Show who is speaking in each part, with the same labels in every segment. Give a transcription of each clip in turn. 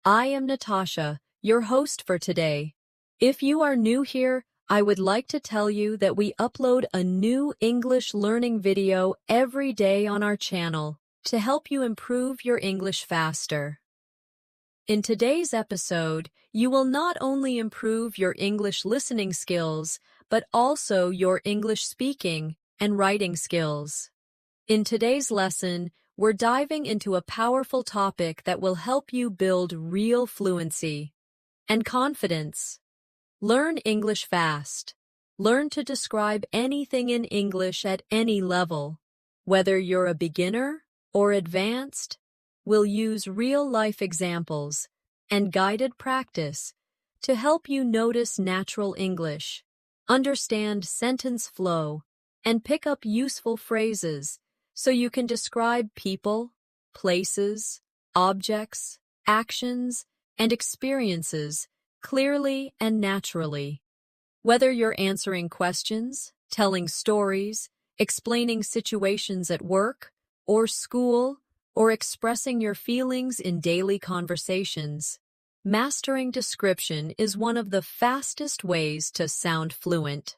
Speaker 1: I am Natasha, your host for today. If you are new here, I would like to tell you that we upload a new English learning video every day on our channel to help you improve your English faster. In today's episode, you will not only improve your English listening skills, but also your English speaking and writing skills. In today's lesson, we're diving into a powerful topic that will help you build real fluency and confidence. Learn English fast. Learn to describe anything in English at any level. Whether you're a beginner or advanced, we'll use real-life examples and guided practice to help you notice natural English, understand sentence flow, and pick up useful phrases so you can describe people, places, objects, actions, and experiences clearly and naturally. Whether you're answering questions, telling stories, explaining situations at work or school, or expressing your feelings in daily conversations, mastering description is one of the fastest ways to sound fluent.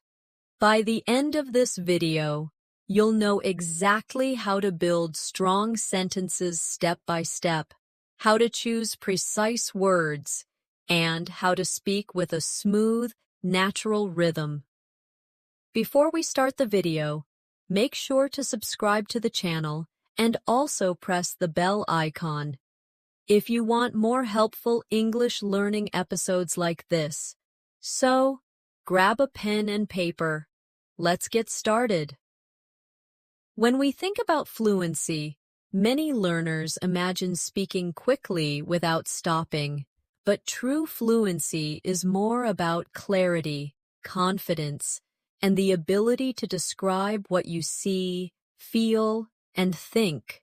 Speaker 1: By the end of this video, you'll know exactly how to build strong sentences step by step, how to choose precise words, and how to speak with a smooth, natural rhythm. Before we start the video, make sure to subscribe to the channel and also press the bell icon. If you want more helpful English learning episodes like this, so grab a pen and paper. Let's get started. When we think about fluency, many learners imagine speaking quickly without stopping, but true fluency is more about clarity, confidence, and the ability to describe what you see, feel, and think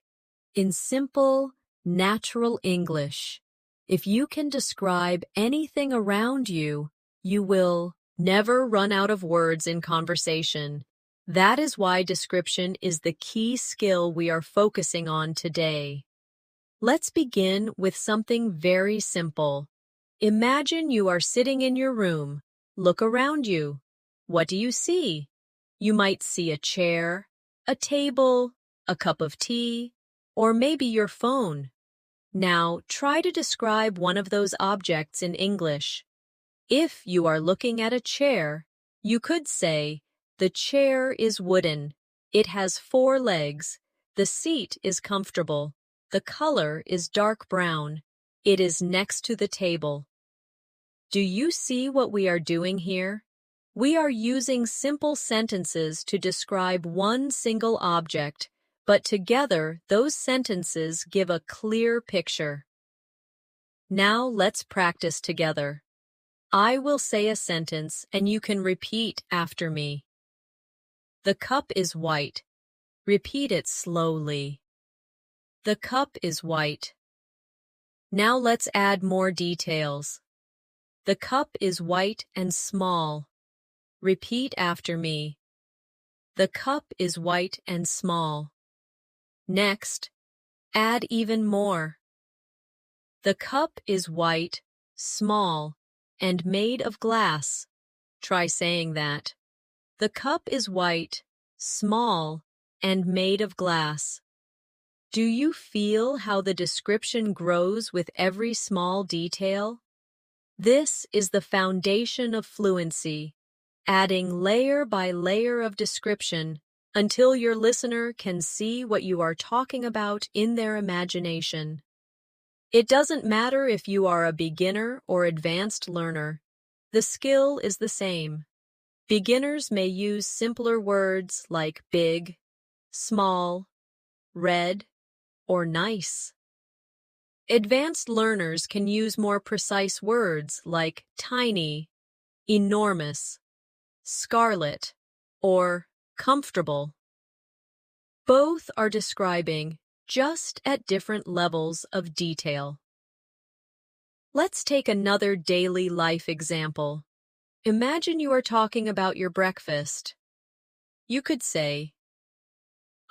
Speaker 1: in simple, natural English. If you can describe anything around you, you will never run out of words in conversation. That is why description is the key skill we are focusing on today. Let's begin with something very simple. Imagine you are sitting in your room. Look around you. What do you see? You might see a chair, a table, a cup of tea, or maybe your phone. Now, try to describe one of those objects in English. If you are looking at a chair, you could say, "The chair is wooden. It has 4 legs. The seat is comfortable. The color is dark brown. It is next to the table." Do you see what we are doing here? We are using simple sentences to describe one single object, but together those sentences give a clear picture. Now let's practice together. I will say a sentence and you can repeat after me. The cup is white. Repeat it slowly. The cup is white. Now let's add more details. The cup is white and small. Repeat after me. The cup is white and small. Next, add even more. The cup is white, small, and made of glass. Try saying that. The cup is white, small, and made of glass. Do you feel how the description grows with every small detail? This is the foundation of fluency, adding layer by layer of description until your listener can see what you are talking about in their imagination. It doesn't matter if you are a beginner or advanced learner. The skill is the same. Beginners may use simpler words like big, small, red, or nice. Advanced learners can use more precise words like tiny, enormous, scarlet, or comfortable. Both are describing, just at different levels of detail. Let's take another daily life example. Imagine you are talking about your breakfast. You could say,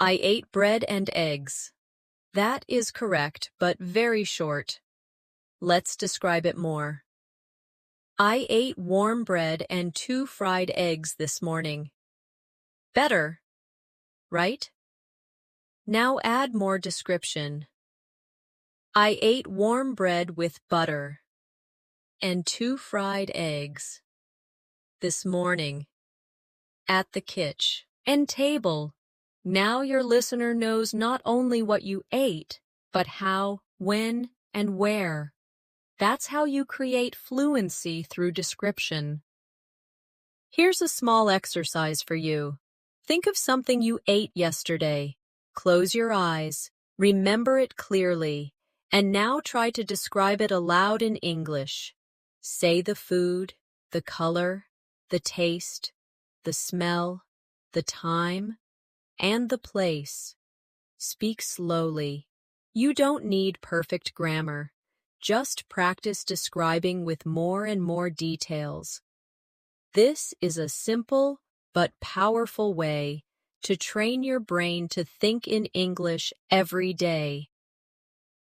Speaker 1: I ate bread and eggs. That is correct, but very short. Let's describe it more. I ate warm bread and 2 fried eggs this morning. Better, right? Now add more description. I ate warm bread with butter and 2 fried eggs this morning at the kitchen and table. Now your listener knows not only what you ate, but how, when, and where. That's how you create fluency through description. Here's a small exercise for you. Think of something you ate yesterday. Close your eyes, remember it clearly, and now try to describe it aloud in English. Say the food, the color, the taste, the smell, the time, and the place. Speak slowly. You don't need perfect grammar. Just practice describing with more and more details. This is a simple but powerful way to train your brain to think in English every day.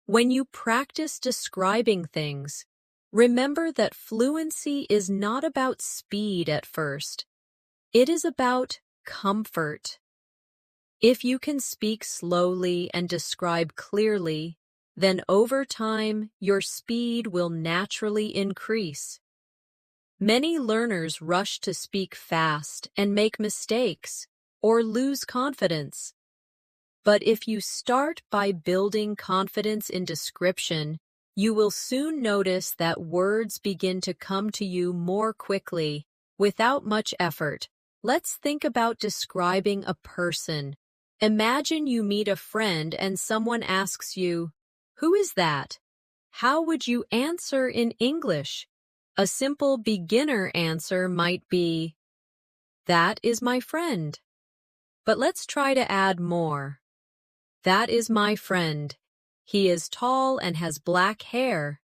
Speaker 1: When you practice describing things, remember that fluency is not about speed at first. It is about comfort. If you can speak slowly and describe clearly, then over time your speed will naturally increase. Many learners rush to speak fast and make mistakes or lose confidence. But if you start by building confidence in description, you will soon notice that words begin to come to you more quickly, without much effort. Let's think about describing a person. Imagine you meet a friend and someone asks you, "Who is that?" How would you answer in English? A simple beginner answer might be, "That is my friend." But let's try to add more. That is my friend. He is tall and has black hair.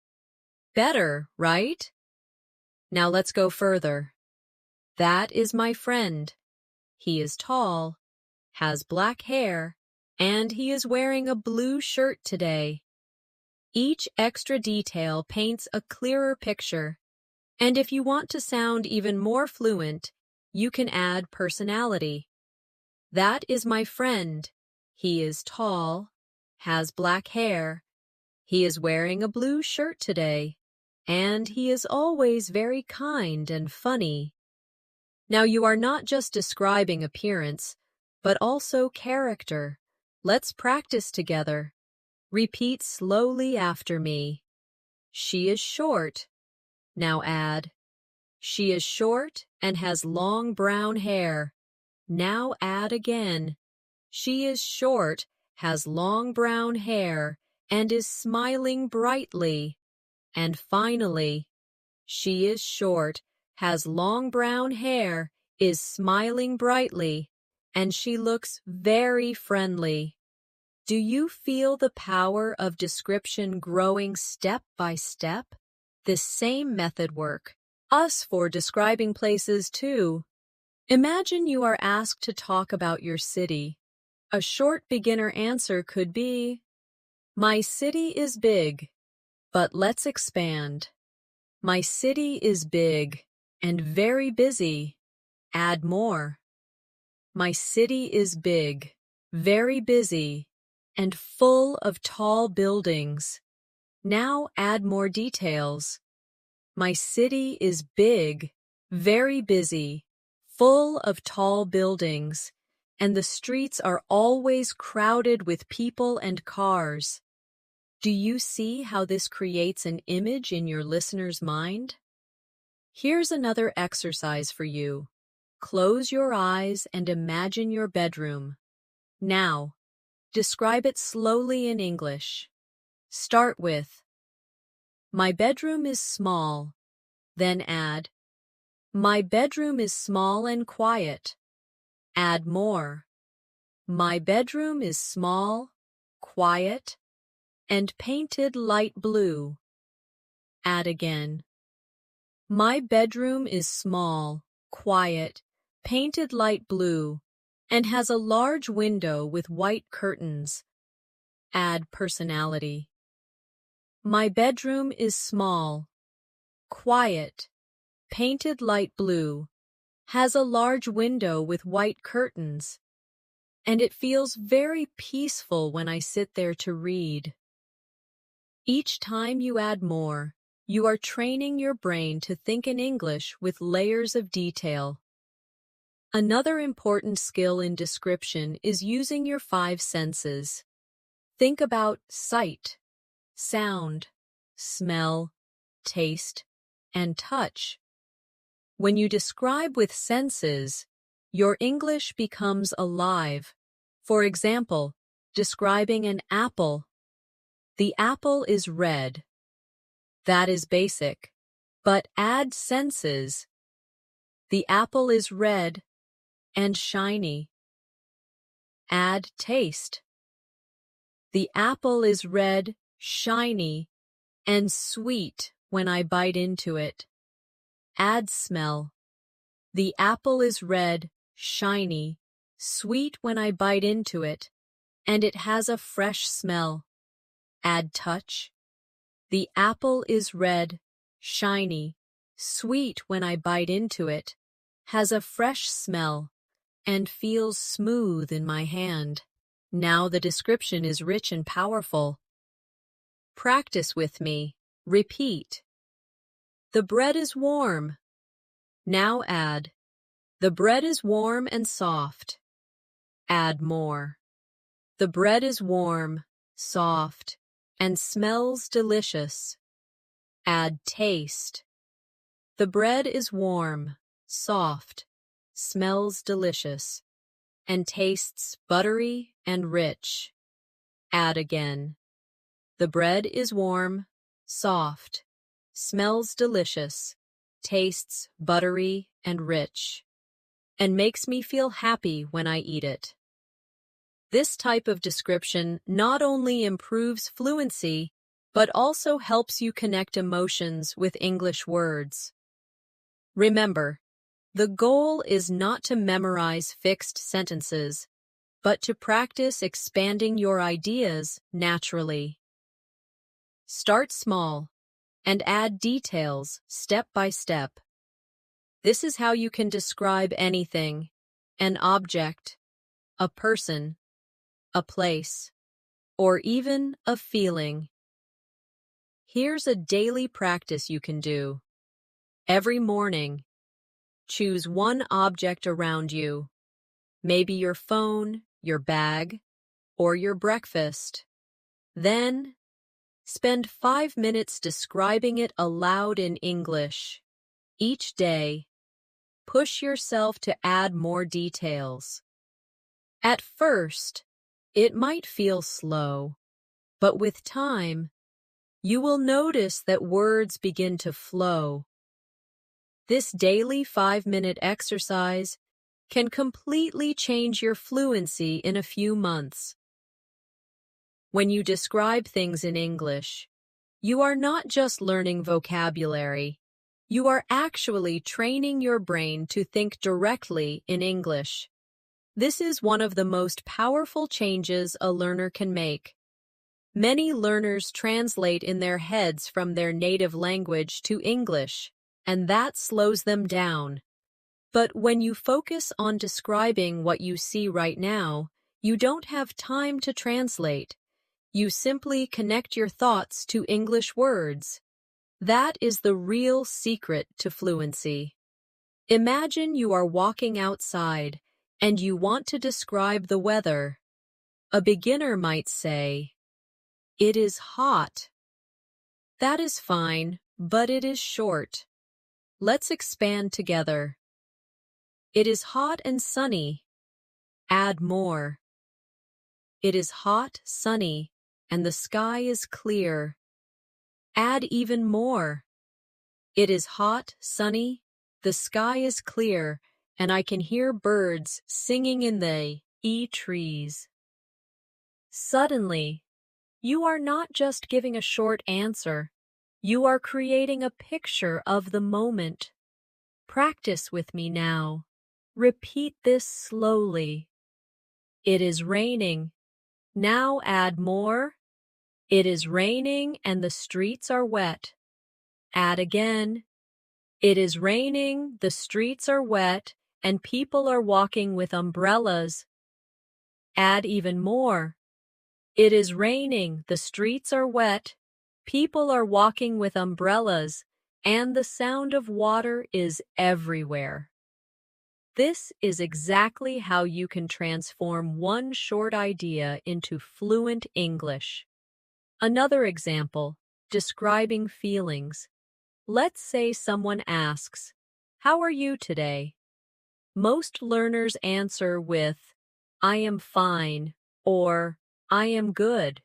Speaker 1: Better, right? Now let's go further. That is my friend. He is tall, has black hair, and he is wearing a blue shirt today. Each extra detail paints a clearer picture. And if you want to sound even more fluent, you can add personality. That is my friend. He is tall, has black hair, he is wearing a blue shirt today, and he is always very kind and funny. Now you are not just describing appearance, but also character. Let's practice together. Repeat slowly after me. She is short. Now add, she is short and has long brown hair. Now add again. She is short, has long brown hair, and is smiling brightly. And finally, she is short, has long brown hair, is smiling brightly, and she looks very friendly. Do you feel the power of description growing step by step? This same method works for describing places too. Imagine you are asked to talk about your city. A short beginner answer could be, "My city is big." But let's expand. My city is big and very busy. Add more. My city is big, very busy, and full of tall buildings. Now add more details. My city is big, very busy, full of tall buildings, and the streets are always crowded with people and cars. Do you see how this creates an image in your listener's mind? Here's another exercise for you. Close your eyes and imagine your bedroom. Now, describe it slowly in English. Start with, "My bedroom is small." Then add, "My bedroom is small and quiet." Add more. My bedroom is small, quiet, and painted light blue. Add again. My bedroom is small, quiet, painted light blue, and has a large window with white curtains. Add personality. My bedroom is small, quiet, painted light blue, has a large window with white curtains, and it feels very peaceful when I sit there to read. Each time you add more, you are training your brain to think in English with layers of detail. Another important skill in description is using your five senses. Think about sight, sound, smell, taste, and touch. When you describe with senses, your English becomes alive. For example, describing an apple. The apple is red. That is basic. But add senses. The apple is red and shiny. Add taste. The apple is red, shiny, and sweet when I bite into it. Add smell. The apple is red, shiny, sweet when I bite into it, and it has a fresh smell. Add touch. The apple is red, shiny, sweet when I bite into it, has a fresh smell, and feels smooth in my hand. Now the description is rich and powerful. Practice with me. Repeat. The bread is warm. Now add. The bread is warm and soft. Add more. The bread is warm, soft, and smells delicious. Add taste. The bread is warm, soft, smells delicious, and tastes buttery and rich. Add again. The bread is warm, soft, smells delicious, tastes buttery and rich, and makes me feel happy when I eat it. This type of description not only improves fluency, but also helps you connect emotions with English words. Remember, the goal is not to memorize fixed sentences, but to practice expanding your ideas naturally. Start small and add details step by step. This is how you can describe anything: an object, a person, a place, or even a feeling. Here's a daily practice you can do. Every morning, choose one object around you, maybe your phone, your bag, or your breakfast. Then, spend 5 minutes describing it aloud in English. Each day, push yourself to add more details. At first, it might feel slow, but with time, you will notice that words begin to flow. This daily 5-minute exercise can completely change your fluency in a few months. When you describe things in English, you are not just learning vocabulary. You are actually training your brain to think directly in English. This is one of the most powerful changes a learner can make. Many learners translate in their heads from their native language to English, and that slows them down. But when you focus on describing what you see right now, you don't have time to translate. You simply connect your thoughts to English words. That is the real secret to fluency. Imagine you are walking outside and you want to describe the weather. A beginner might say, "It is hot." That is fine, but it is short. Let's expand together. It is hot and sunny. Add more. It is hot, sunny, and the sky is clear. Add even more. It is hot, sunny, the sky is clear, and I can hear birds singing in the trees. Suddenly, you are not just giving a short answer. You are creating a picture of the moment. Practice with me now. Repeat this slowly. It is raining. Now add more. It is raining and the streets are wet. Add again. It is raining, the streets are wet, and people are walking with umbrellas. Add even more. It is raining, the streets are wet, people are walking with umbrellas, and the sound of water is everywhere. This is exactly how you can transform one short idea into fluent English. Another example, describing feelings. Let's say someone asks, "How are you today?" Most learners answer with, "I am fine," or "I am good."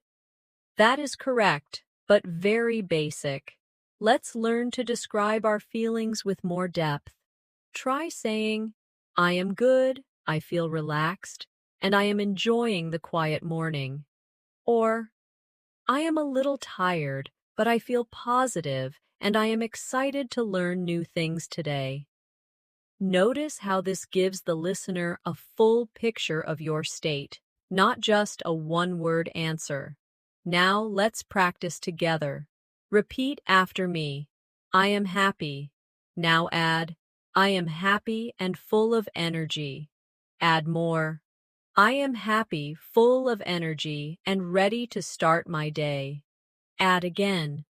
Speaker 1: That is correct, but very basic. Let's learn to describe our feelings with more depth. Try saying, "I am good, I feel relaxed, and I am enjoying the quiet morning." Or, "I am a little tired, but I feel positive, and I am excited to learn new things today." Notice how this gives the listener a full picture of your state, not just a one-word answer. Now let's practice together. Repeat after me. I am happy. Now add, I am happy and full of energy. Add more. I am happy, full of energy, and ready to start my day. Add again.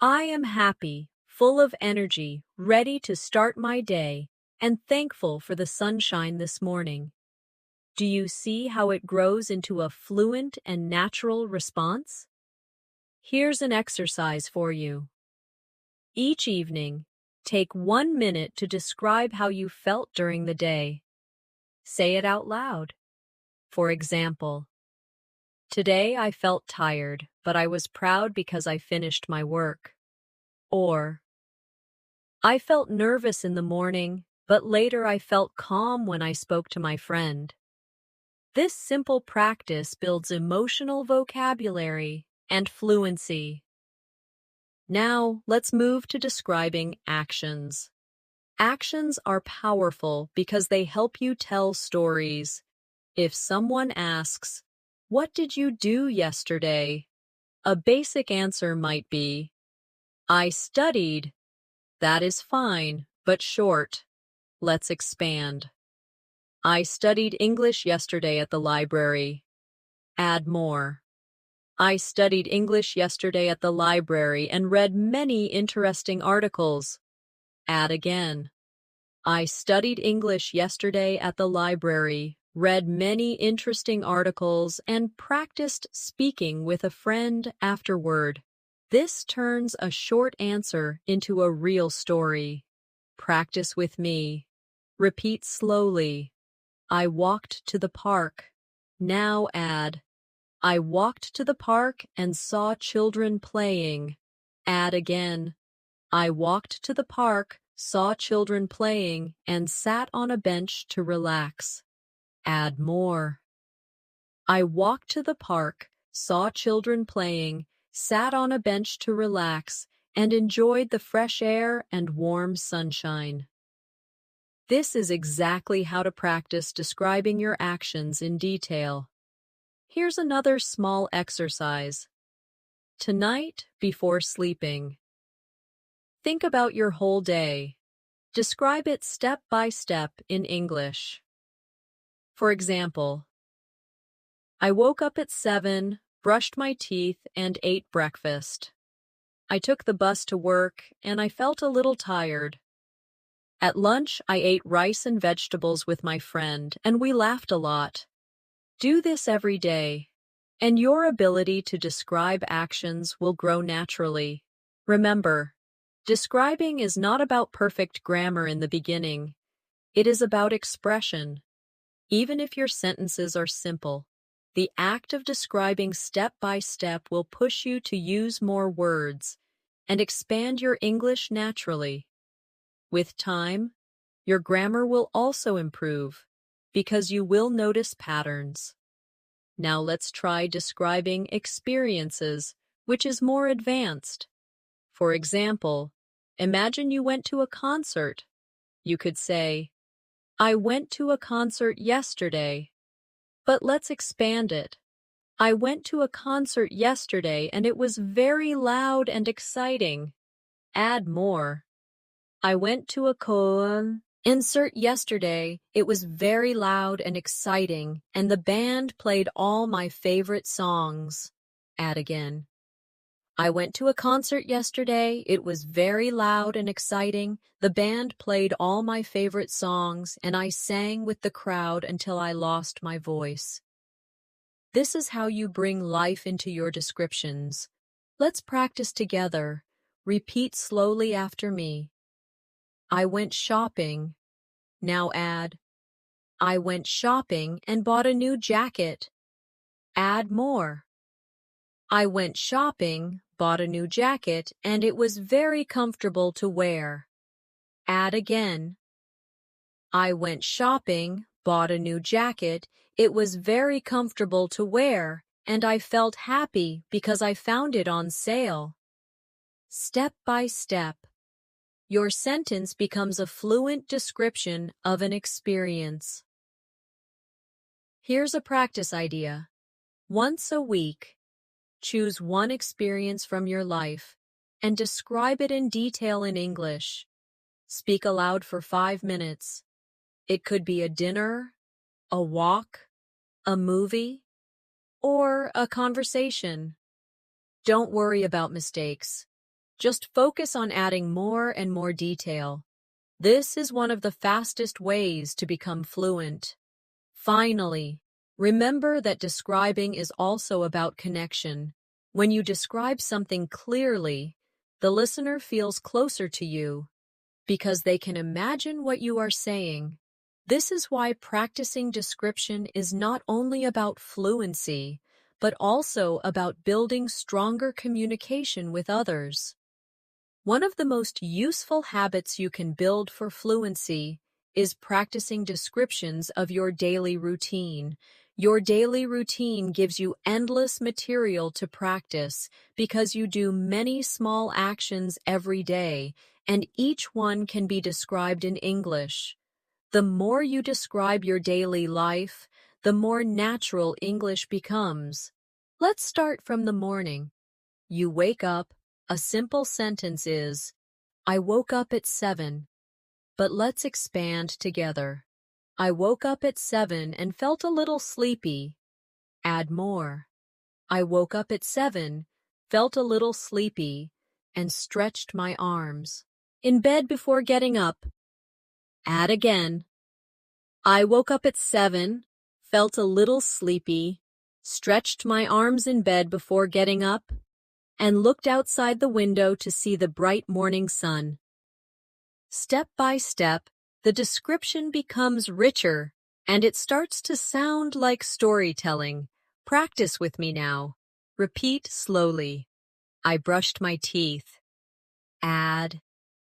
Speaker 1: I am happy, full of energy, ready to start my day, and thankful for the sunshine this morning. Do you see how it grows into a fluent and natural response? Here's an exercise for you. Each evening, take 1 minute to describe how you felt during the day. Say it out loud. For example, today I felt tired, but I was proud because I finished my work. Or, I felt nervous in the morning, but later I felt calm when I spoke to my friend. This simple practice builds emotional vocabulary and fluency. Now, let's move to describing actions. Actions are powerful because they help you tell stories. If someone asks, "What did you do yesterday?" a basic answer might be, "I studied." That is fine, but short. Let's expand. I studied English yesterday at the library. Add more. I studied English yesterday at the library and read many interesting articles. Add again. I studied English yesterday at the library, read many interesting articles, and practiced speaking with a friend afterward. This turns a short answer into a real story. Practice with me. Repeat slowly. I walked to the park. Now add, I walked to the park and saw children playing. Add again. I walked to the park, saw children playing, and sat on a bench to relax. Add more. I walked to the park, saw children playing, sat on a bench to relax, and enjoyed the fresh air and warm sunshine. This is exactly how to practice describing your actions in detail. Here's another small exercise. Tonight, before sleeping, think about your whole day. Describe it step by step in English. For example, I woke up at 7, brushed my teeth, and ate breakfast. I took the bus to work, and I felt a little tired. At lunch, I ate rice and vegetables with my friend, and we laughed a lot. Do this every day, and your ability to describe actions will grow naturally. Remember, describing is not about perfect grammar in the beginning. It is about expression. Even if your sentences are simple, the act of describing step by step will push you to use more words and expand your English naturally. With time, your grammar will also improve because you will notice patterns. Now let's try describing experiences, which is more advanced. For example, imagine you went to a concert. You could say, I went to a concert yesterday. But let's expand it. I went to a concert yesterday and it was very loud and exciting. Add more. I went to a concert yesterday. It was very loud and exciting, and the band played all my favorite songs. Add again. I went to a concert yesterday. It was very loud and exciting. The band played all my favorite songs, and I sang with the crowd until I lost my voice. This is how you bring life into your descriptions. Let's practice together. Repeat slowly after me. I went shopping. Now add, I went shopping and bought a new jacket. Add more. I went shopping, bought a new jacket, and it was very comfortable to wear. Add again. I went shopping, bought a new jacket, it was very comfortable to wear, and I felt happy because I found it on sale. Step by step, your sentence becomes a fluent description of an experience. Here's a practice idea. Once a week, choose one experience from your life and describe it in detail in English. Speak aloud for 5 minutes. It could be a dinner, a walk, a movie, or a conversation. Don't worry about mistakes. Just focus on adding more and more detail. This is one of the fastest ways to become fluent. Finally, remember that describing is also about connection. When you describe something clearly, the listener feels closer to you because they can imagine what you are saying. This is why practicing description is not only about fluency, but also about building stronger communication with others. One of the most useful habits you can build for fluency is practicing descriptions of your daily routine. Your daily routine gives you endless material to practice because you do many small actions every day, and each one can be described in English. The more you describe your daily life, the more natural English becomes. Let's start from the morning. You wake up. A simple sentence is, I woke up at 7. But let's expand together. I woke up at 7 and felt a little sleepy. Add more. I woke up at 7, felt a little sleepy, and stretched my arms in bed before getting up. Add again. I woke up at 7, felt a little sleepy, stretched my arms in bed before getting up, and looked outside the window to see the bright morning sun. Step by step, the description becomes richer, and it starts to sound like storytelling. Practice with me now. Repeat slowly. I brushed my teeth. Add,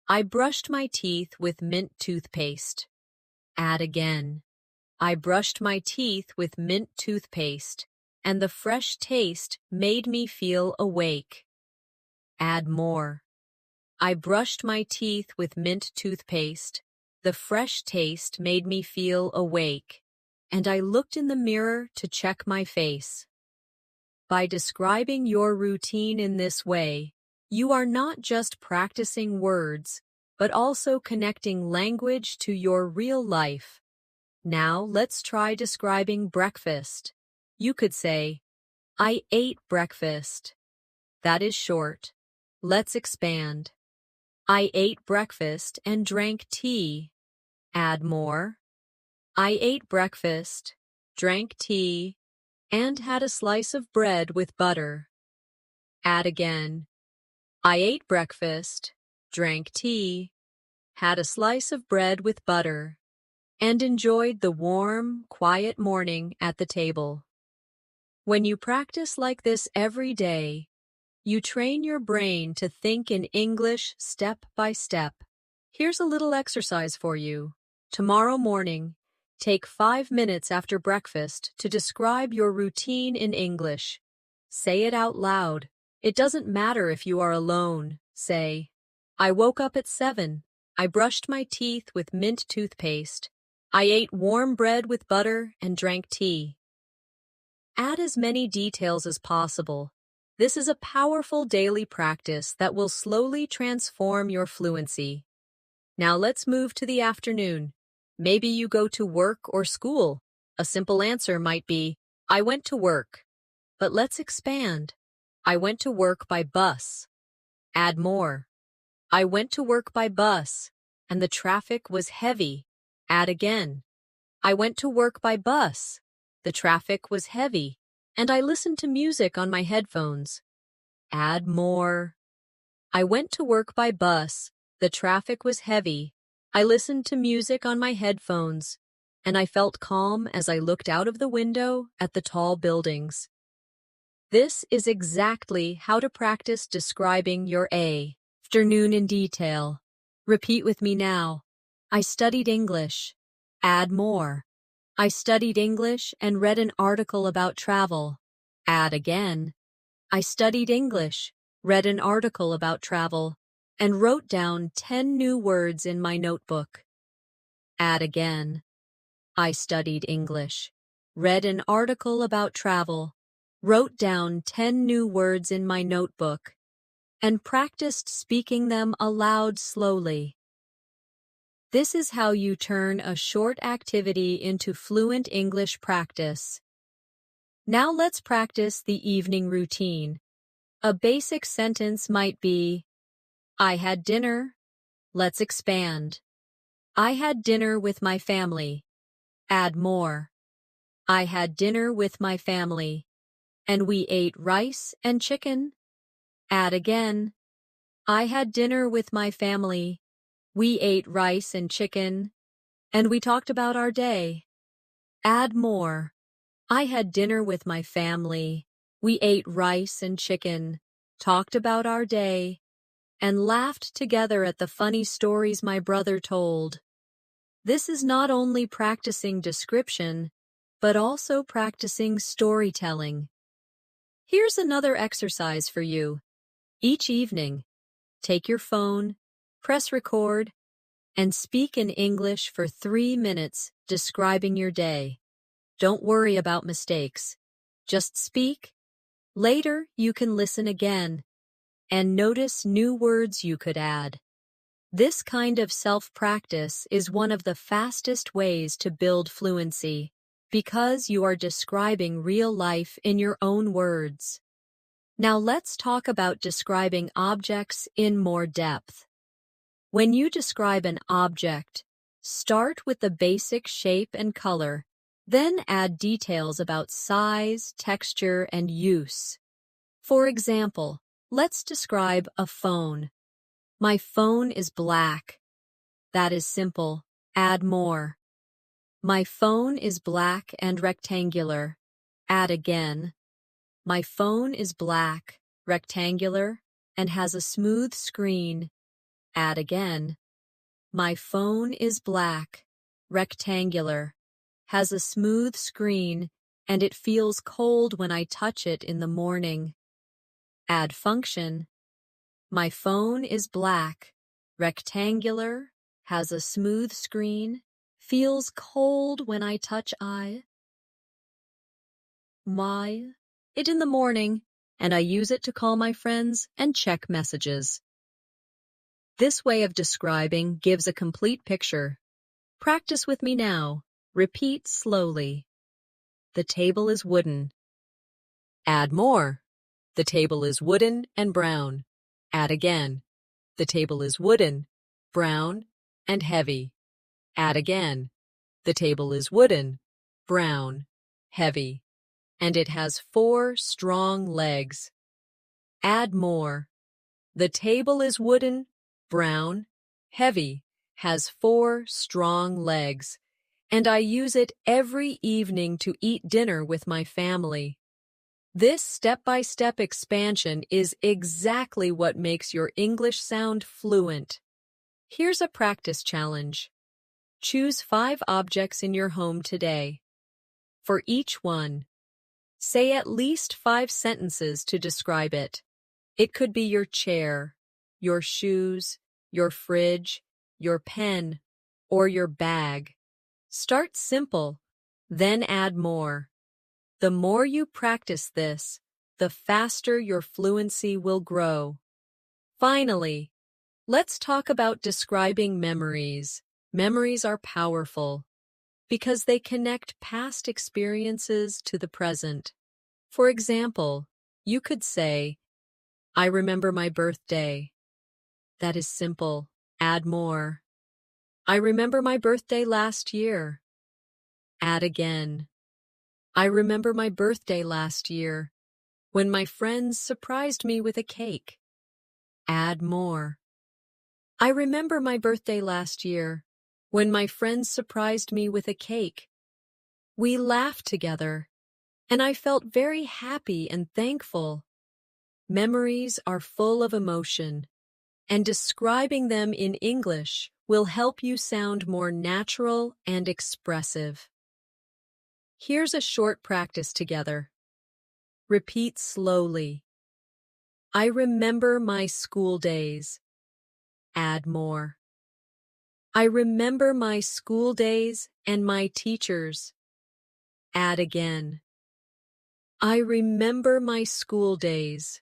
Speaker 1: I brushed my teeth with mint toothpaste. Add again. I brushed my teeth with mint toothpaste, and the fresh taste made me feel awake. Add more. I brushed my teeth with mint toothpaste. The fresh taste made me feel awake, and I looked in the mirror to check my face. By describing your routine in this way, you are not just practicing words, but also connecting language to your real life. Now let's try describing breakfast. You could say, I ate breakfast. That is short. Let's expand. I ate breakfast and drank tea. Add more. I ate breakfast, drank tea, and had a slice of bread with butter. Add again. I ate breakfast, drank tea, had a slice of bread with butter, and enjoyed the warm, quiet morning at the table. When you practice like this every day, you train your brain to think in English step by step. Here's a little exercise for you. Tomorrow morning, take 5 minutes after breakfast to describe your routine in English. Say it out loud. It doesn't matter if you are alone. Say, I woke up at 7. I brushed my teeth with mint toothpaste. I ate warm bread with butter and drank tea. Add as many details as possible. This is a powerful daily practice that will slowly transform your fluency. Now let's move to the afternoon. Maybe you go to work or school. A simple answer might be, I went to work. But let's expand. I went to work by bus. Add more. I went to work by bus, and the traffic was heavy. Add again. I went to work by bus. The traffic was heavy, and I listened to music on my headphones. Add more. I went to work by bus. The traffic was heavy. I listened to music on my headphones, and I felt calm as I looked out of the window at the tall buildings. This is exactly how to practice describing your afternoon in detail. Repeat with me now. I studied English. Add more. I studied English and read an article about travel. Add again. I studied English, read an article about travel, and wrote down 10 new words in my notebook. Add again. I studied English, read an article about travel, wrote down 10 new words in my notebook, and practiced speaking them aloud slowly. This is how you turn a short activity into fluent English practice. Now let's practice the evening routine. A basic sentence might be, I had dinner. Let's expand. I had dinner with my family. Add more. I had dinner with my family, and we ate rice and chicken. Add again. I had dinner with my family. We ate rice and chicken, and we talked about our day. Add more. I had dinner with my family. We ate rice and chicken, talked about our day, and laughed together at the funny stories my brother told. This is not only practicing description, but also practicing storytelling. Here's another exercise for you. Each evening, take your phone, press record, and speak in English for 3 minutes describing your day. Don't worry about mistakes. Just speak. Later, you can listen again and notice new words you could add. This kind of self-practice is one of the fastest ways to build fluency because you are describing real life in your own words. Now let's talk about describing objects in more depth. When you describe an object, start with the basic shape and color, then add details about size, texture, and use. For example, let's describe a phone. My phone is black. That is simple. Add more. My phone is black and rectangular. Add again. My phone is black, rectangular, and has a smooth screen. Add again. My phone is black, rectangular, has a smooth screen, and it feels cold when I touch it in the morning. Add function. My phone is black, rectangular, has a smooth screen, feels cold when I touch it in the morning, and I use it to call my friends and check messages. This way of describing gives a complete picture. Practice with me now. Repeat slowly. The table is wooden. Add more. The table is wooden and brown. Add again. The table is wooden, brown, and heavy. Add again. The table is wooden, brown, heavy, and it has 4 strong legs. Add more. The table is wooden, brown, heavy, has 4 strong legs, and I use it every evening to eat dinner with my family. This step-by-step expansion is exactly what makes your English sound fluent. Here's a practice challenge. Choose 5 objects in your home today. For each one, say at least 5 sentences to describe it. It could be your chair, your shoes, your fridge, your pen, or your bag. Start simple, then add more. The more you practice this, the faster your fluency will grow. Finally, let's talk about describing memories. Memories are powerful because they connect past experiences to the present. For example, you could say, I remember my birthday. That is simple. Add more. I remember my birthday last year. Add again. I remember my birthday last year when my friends surprised me with a cake. Add more. I remember my birthday last year when my friends surprised me with a cake. We laughed together, and I felt very happy and thankful. Memories are full of emotion, and describing them in English will help you sound more natural and expressive. Here's a short practice together. Repeat slowly. I remember my school days. Add more. I remember my school days and my teachers. Add again. I remember my school days,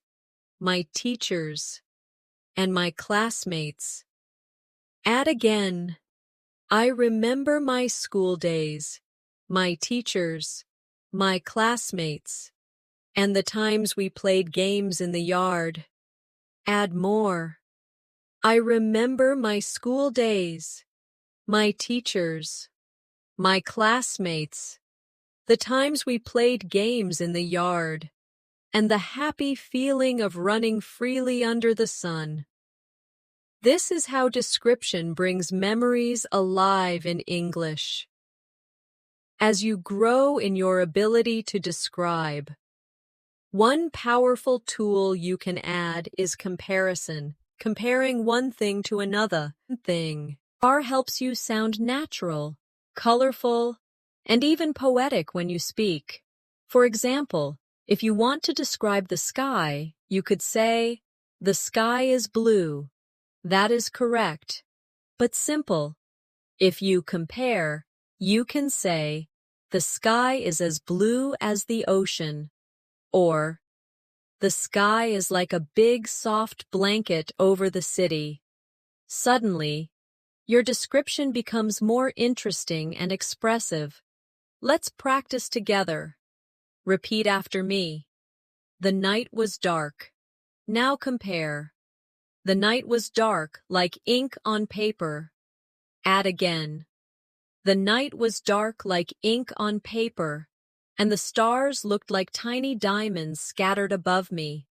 Speaker 1: my teachers, and my classmates. Add again. I remember my school days, my teachers, my classmates, and the times we played games in the yard. Add more. I remember my school days, my teachers, my classmates, the times we played games in the yard, and the happy feeling of running freely under the sun. This is how description brings memories alive in English. As you grow in your ability to describe, one powerful tool you can add is comparison, comparing one thing to another thing. R helps you sound natural, colorful, and even poetic when you speak. For example, if you want to describe the sky, you could say, the sky is blue. That is correct, but simple. If you compare, you can say, the sky is as blue as the ocean, or the sky is like a big soft blanket over the city. Suddenly, your description becomes more interesting and expressive. Let's practice together. Repeat after me. The night was dark. Now compare. The night was dark like ink on paper. Add again. The night was dark like ink on paper, and the stars looked like tiny diamonds scattered above me.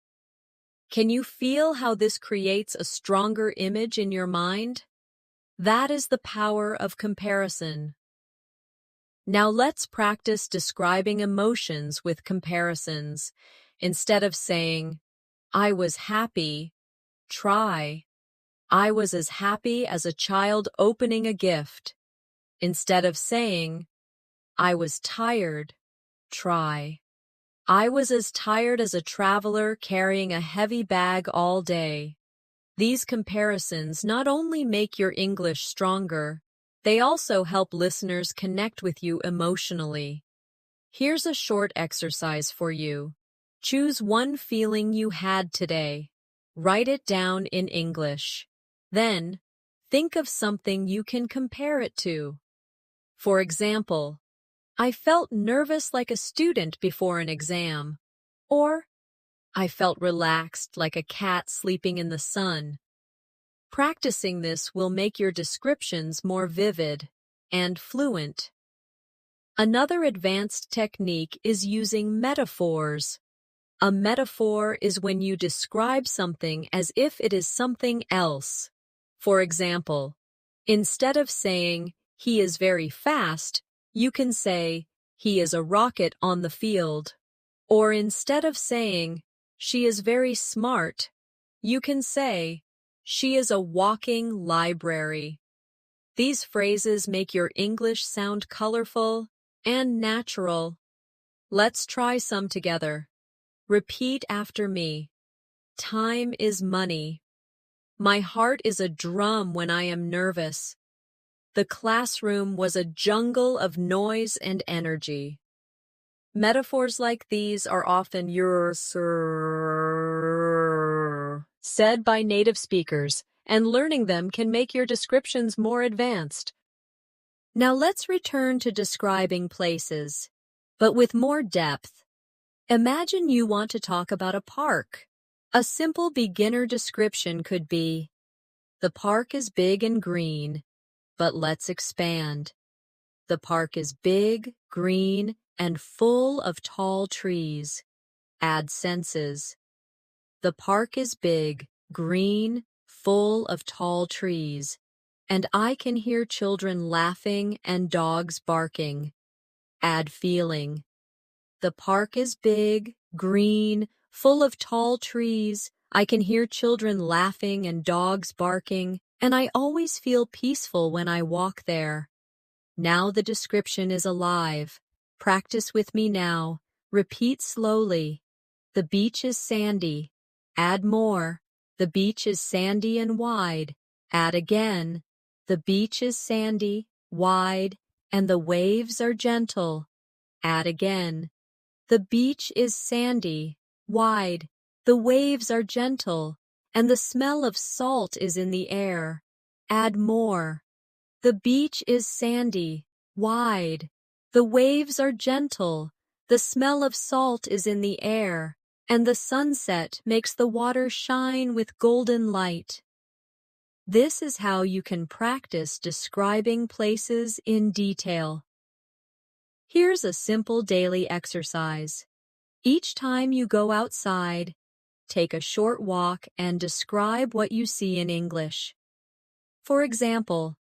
Speaker 1: Can you feel how this creates a stronger image in your mind? That is the power of comparison. Now let's practice describing emotions with comparisons. Instead of saying, I was happy, try, I was as happy as a child opening a gift. Instead of saying, I was tired, try, I was as tired as a traveler carrying a heavy bag all day. These comparisons not only make your English stronger, they also help listeners connect with you emotionally. Here's a short exercise for you. Choose one feeling you had today. Write it down in English. Then, think of something you can compare it to. For example, I felt nervous like a student before an exam. Or, I felt relaxed like a cat sleeping in the sun. Practicing this will make your descriptions more vivid and fluent. Another advanced technique is using metaphors. A metaphor is when you describe something as if it is something else. For example, instead of saying, he is very fast, you can say, he is a rocket on the field. Or instead of saying, she is very smart, you can say, she is a walking library. These phrases make your English sound colorful and natural. Let's try some together. Repeat after me. Time is money. My heart is a drum when I am nervous. The classroom was a jungle of noise and energy. Metaphors like these are often said by native speakers, and learning them can make your descriptions more advanced. Now let's return to describing places, but with more depth. Imagine you want to talk about a park. A simple beginner description could be, "The park is big and green, but let's expand. The park is big, green, and full of tall trees. Add senses. The park is big, green, full of tall trees, and I can hear children laughing and dogs barking. Add feeling. The park is big, green, full of tall trees. I can hear children laughing and dogs barking, and I always feel peaceful when I walk there." Now the description is alive. Practice with me now. Repeat slowly. The beach is sandy. Add more. The beach is sandy and wide. Add again. The beach is sandy, wide, and the waves are gentle. Add again. The beach is sandy, wide, the waves are gentle, and the smell of salt is in the air. Add more. The beach is sandy, wide, the waves are gentle, the smell of salt is in the air, and the sunset makes the water shine with golden light. This is how you can practice describing places in detail. Here's a simple daily exercise. Each time you go outside, take a short walk and describe what you see in English. For example,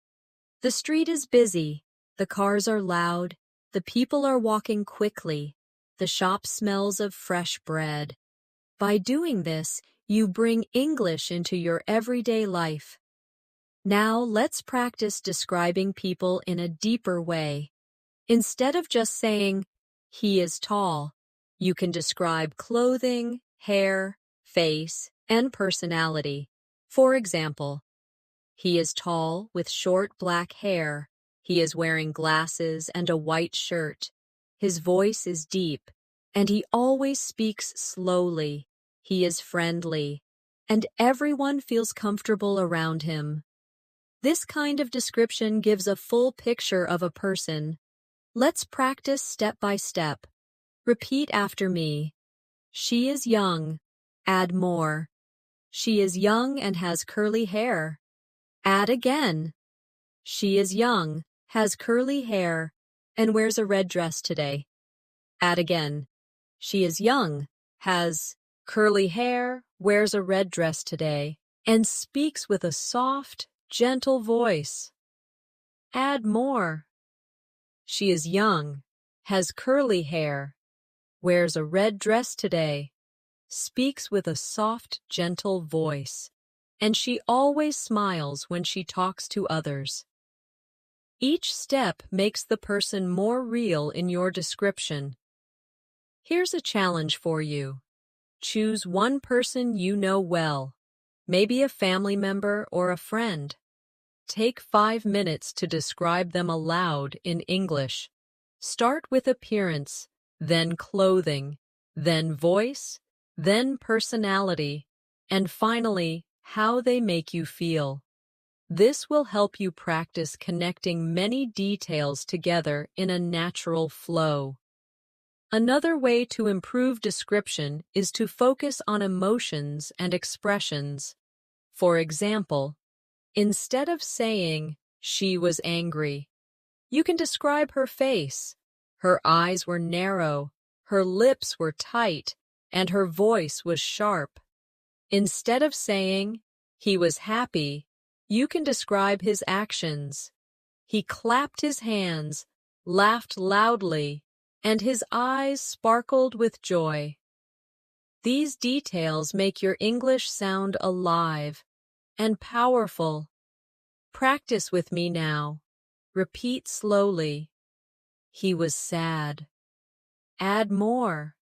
Speaker 1: the street is busy, the cars are loud, the people are walking quickly, the shop smells of fresh bread. By doing this, you bring English into your everyday life. Now let's practice describing people in a deeper way. Instead of just saying, "He is tall," you can describe clothing, hair, face, and personality. For example, he is tall with short black hair. He is wearing glasses and a white shirt. His voice is deep, and he always speaks slowly. He is friendly, and everyone feels comfortable around him. This kind of description gives a full picture of a person. Let's practice step by step. Repeat after me. She is young. Add more. She is young and has curly hair. Add again. She is young, has curly hair, and wears a red dress today. Add again. She is young, has curly hair, wears a red dress today, and speaks with a soft, gentle voice. Add more. She is young, has curly hair, wears a red dress today, speaks with a soft, gentle voice, and she always smiles when she talks to others. Each step makes the person more real in your description. Here's a challenge for you. Choose one person you know well, maybe a family member or a friend. Take 5 minutes to describe them aloud in English. Start with appearance, then clothing, then voice, then personality, and finally, how they make you feel. This will help you practice connecting many details together in a natural flow. Another way to improve description is to focus on emotions and expressions. For example, instead of saying, "She was angry," you can describe her face. Her eyes were narrow, her lips were tight, and her voice was sharp. Instead of saying, "He was happy," you can describe his actions. He clapped his hands, laughed loudly, and his eyes sparkled with joy. These details make your English sound alive and powerful. Practice with me now. Repeat slowly. He was sad. Add more.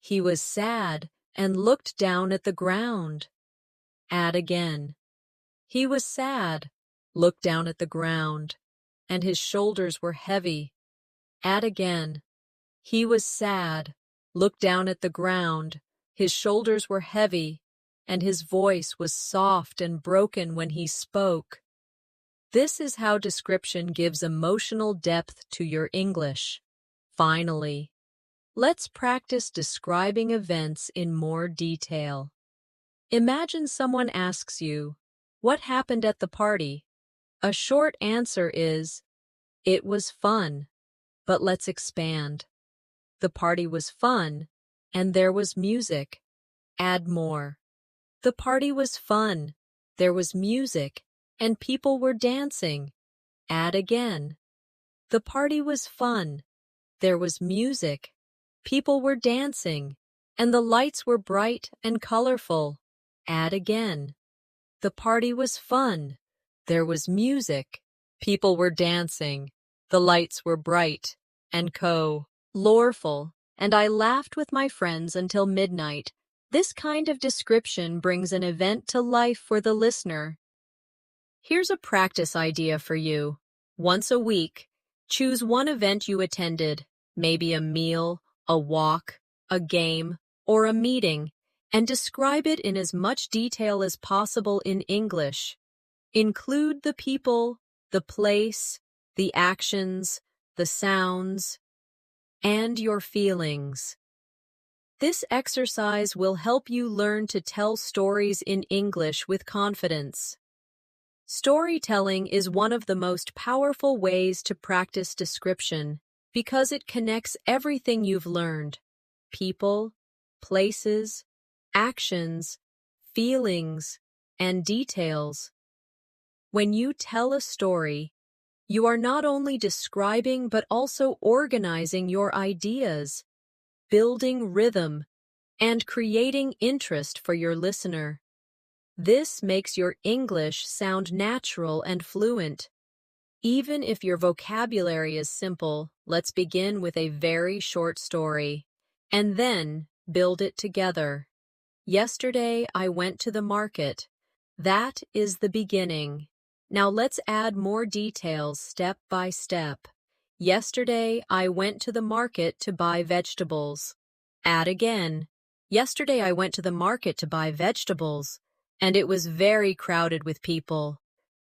Speaker 1: He was sad and looked down at the ground. Add again. He was sad, looked down at the ground, and his shoulders were heavy. Add again. He was sad, looked down at the ground, his shoulders were heavy, and his voice was soft and broken when he spoke. This is how description gives emotional depth to your English. Finally, let's practice describing events in more detail. Imagine someone asks you, "What happened at the party?" A short answer is, "It was fun." But let's expand. The party was fun, and there was music. Add more. The party was fun, there was music, and people were dancing. Add again. The party was fun, there was music, people were dancing, and the lights were bright and colorful. Add again. The party was fun, there was music, people were dancing, the lights were bright and colorful, and I laughed with my friends until midnight. This kind of description brings an event to life for the listener. Here's a practice idea for you. Once a week, choose one event you attended, maybe a meal, a walk, a game, or a meeting, and describe it in as much detail as possible in English. Include the people, the place, the actions, the sounds, and your feelings. This exercise will help you learn to tell stories in English with confidence. Storytelling is one of the most powerful ways to practice description because it connects everything you've learned: people, places, actions, feelings, and details. When you tell a story, you are not only describing but also organizing your ideas, building rhythm, and creating interest for your listener. This makes your English sound natural and fluent. Even if your vocabulary is simple, let's begin with a very short story, and then build it together. Yesterday, I went to the market. That is the beginning. Now let's add more details step by step. Yesterday, I went to the market to buy vegetables. Add again. Yesterday, I went to the market to buy vegetables, and it was very crowded with people.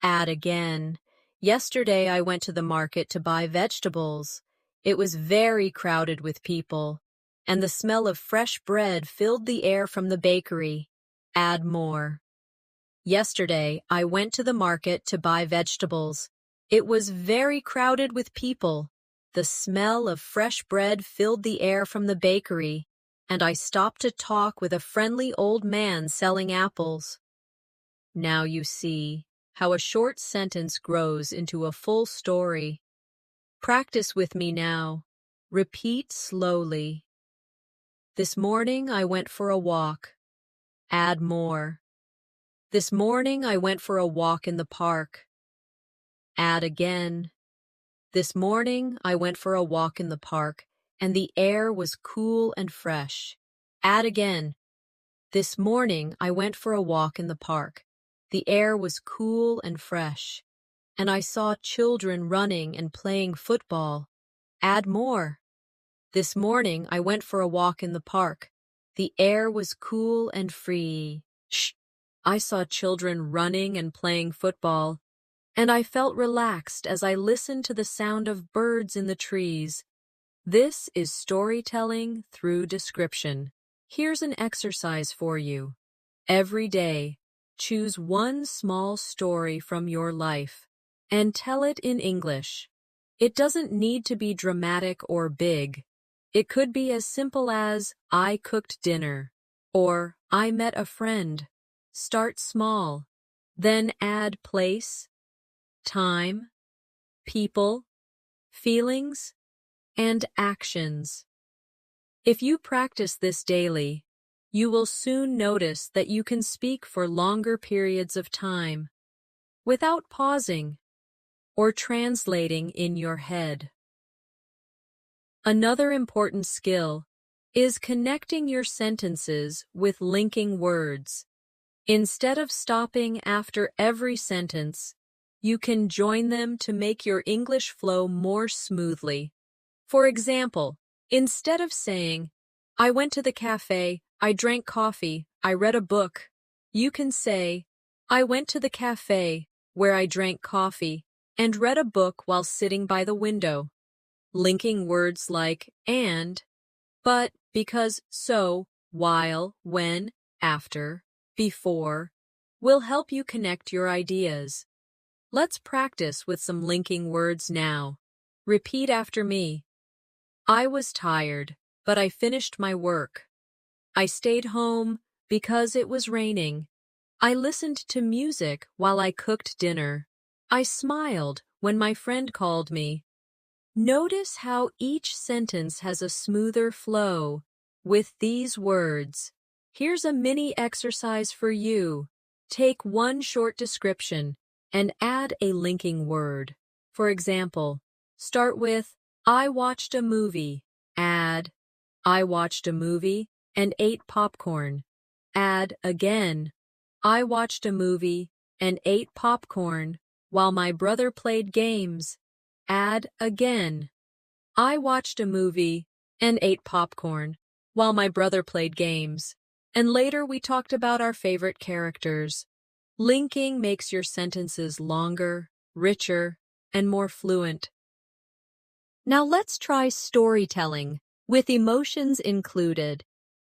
Speaker 1: Add again. Yesterday, I went to the market to buy vegetables. It was very crowded with people, and the smell of fresh bread filled the air from the bakery. Add more. Yesterday, I went to the market to buy vegetables. It was very crowded with people. The smell of fresh bread filled the air from the bakery, and I stopped to talk with a friendly old man selling apples. Now you see how a short sentence grows into a full story. Practice with me now. Repeat slowly. This morning I went for a walk. Add more. This morning I went for a walk in the park. Add again. This morning I went for a walk in the park, and the air was cool and fresh. Add again. This morning I went for a walk in the park. The air was cool and fresh, and I saw children running and playing football. Add more. This morning I went for a walk in the park. The air was cool and free. I saw children running and playing football, and I felt relaxed as I listened to the sound of birds in the trees. This is storytelling through description. Here's an exercise for you. Every day, choose one small story from your life and tell it in English. It doesn't need to be dramatic or big. It could be as simple as, "I cooked dinner," or "I met a friend." Start small, then add place, time, people, feelings, and actions. If you practice this daily, you will soon notice that you can speak for longer periods of time without pausing or translating in your head. Another important skill is connecting your sentences with linking words. Instead of stopping after every sentence, you can join them to make your English flow more smoothly. For example, Instead of saying, I went to the cafe, I drank coffee, I read a book, you can say, I went to the cafe, where I drank coffee, and read a book while sitting by the window. Linking words like and, but, because, so, while, when, after, before, will help you connect your ideas. Let's practice with some linking words now. Repeat after me. I was tired, but I finished my work. I stayed home because it was raining. I listened to music while I cooked dinner. I smiled when my friend called me. Notice how each sentence has a smoother flow with these words. Here's a mini exercise for you. Take one short description and add a linking word. For example, start with, I watched a movie. Add, I watched a movie and ate popcorn. Add again, I watched a movie and ate popcorn while my brother played games. Add again, I watched a movie and ate popcorn while my brother played games. And later we talked about our favorite characters. Linking makes your sentences longer, richer, and more fluent. Now let's try storytelling, with emotions included.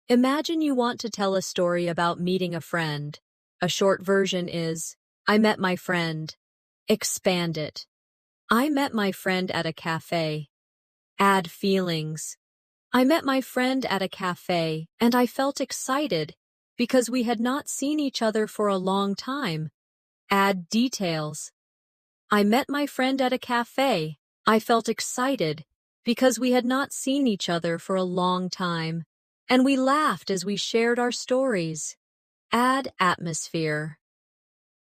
Speaker 1: Imagine you want to tell a story about meeting a friend. A short version is, I met my friend. Expand it. I met my friend at a cafe. Add feelings. I met my friend at a cafe and I felt excited because we had not seen each other for a long time. Add details. I met my friend at a cafe. I felt excited because we had not seen each other for a long time, and we laughed as we shared our stories. Add atmosphere.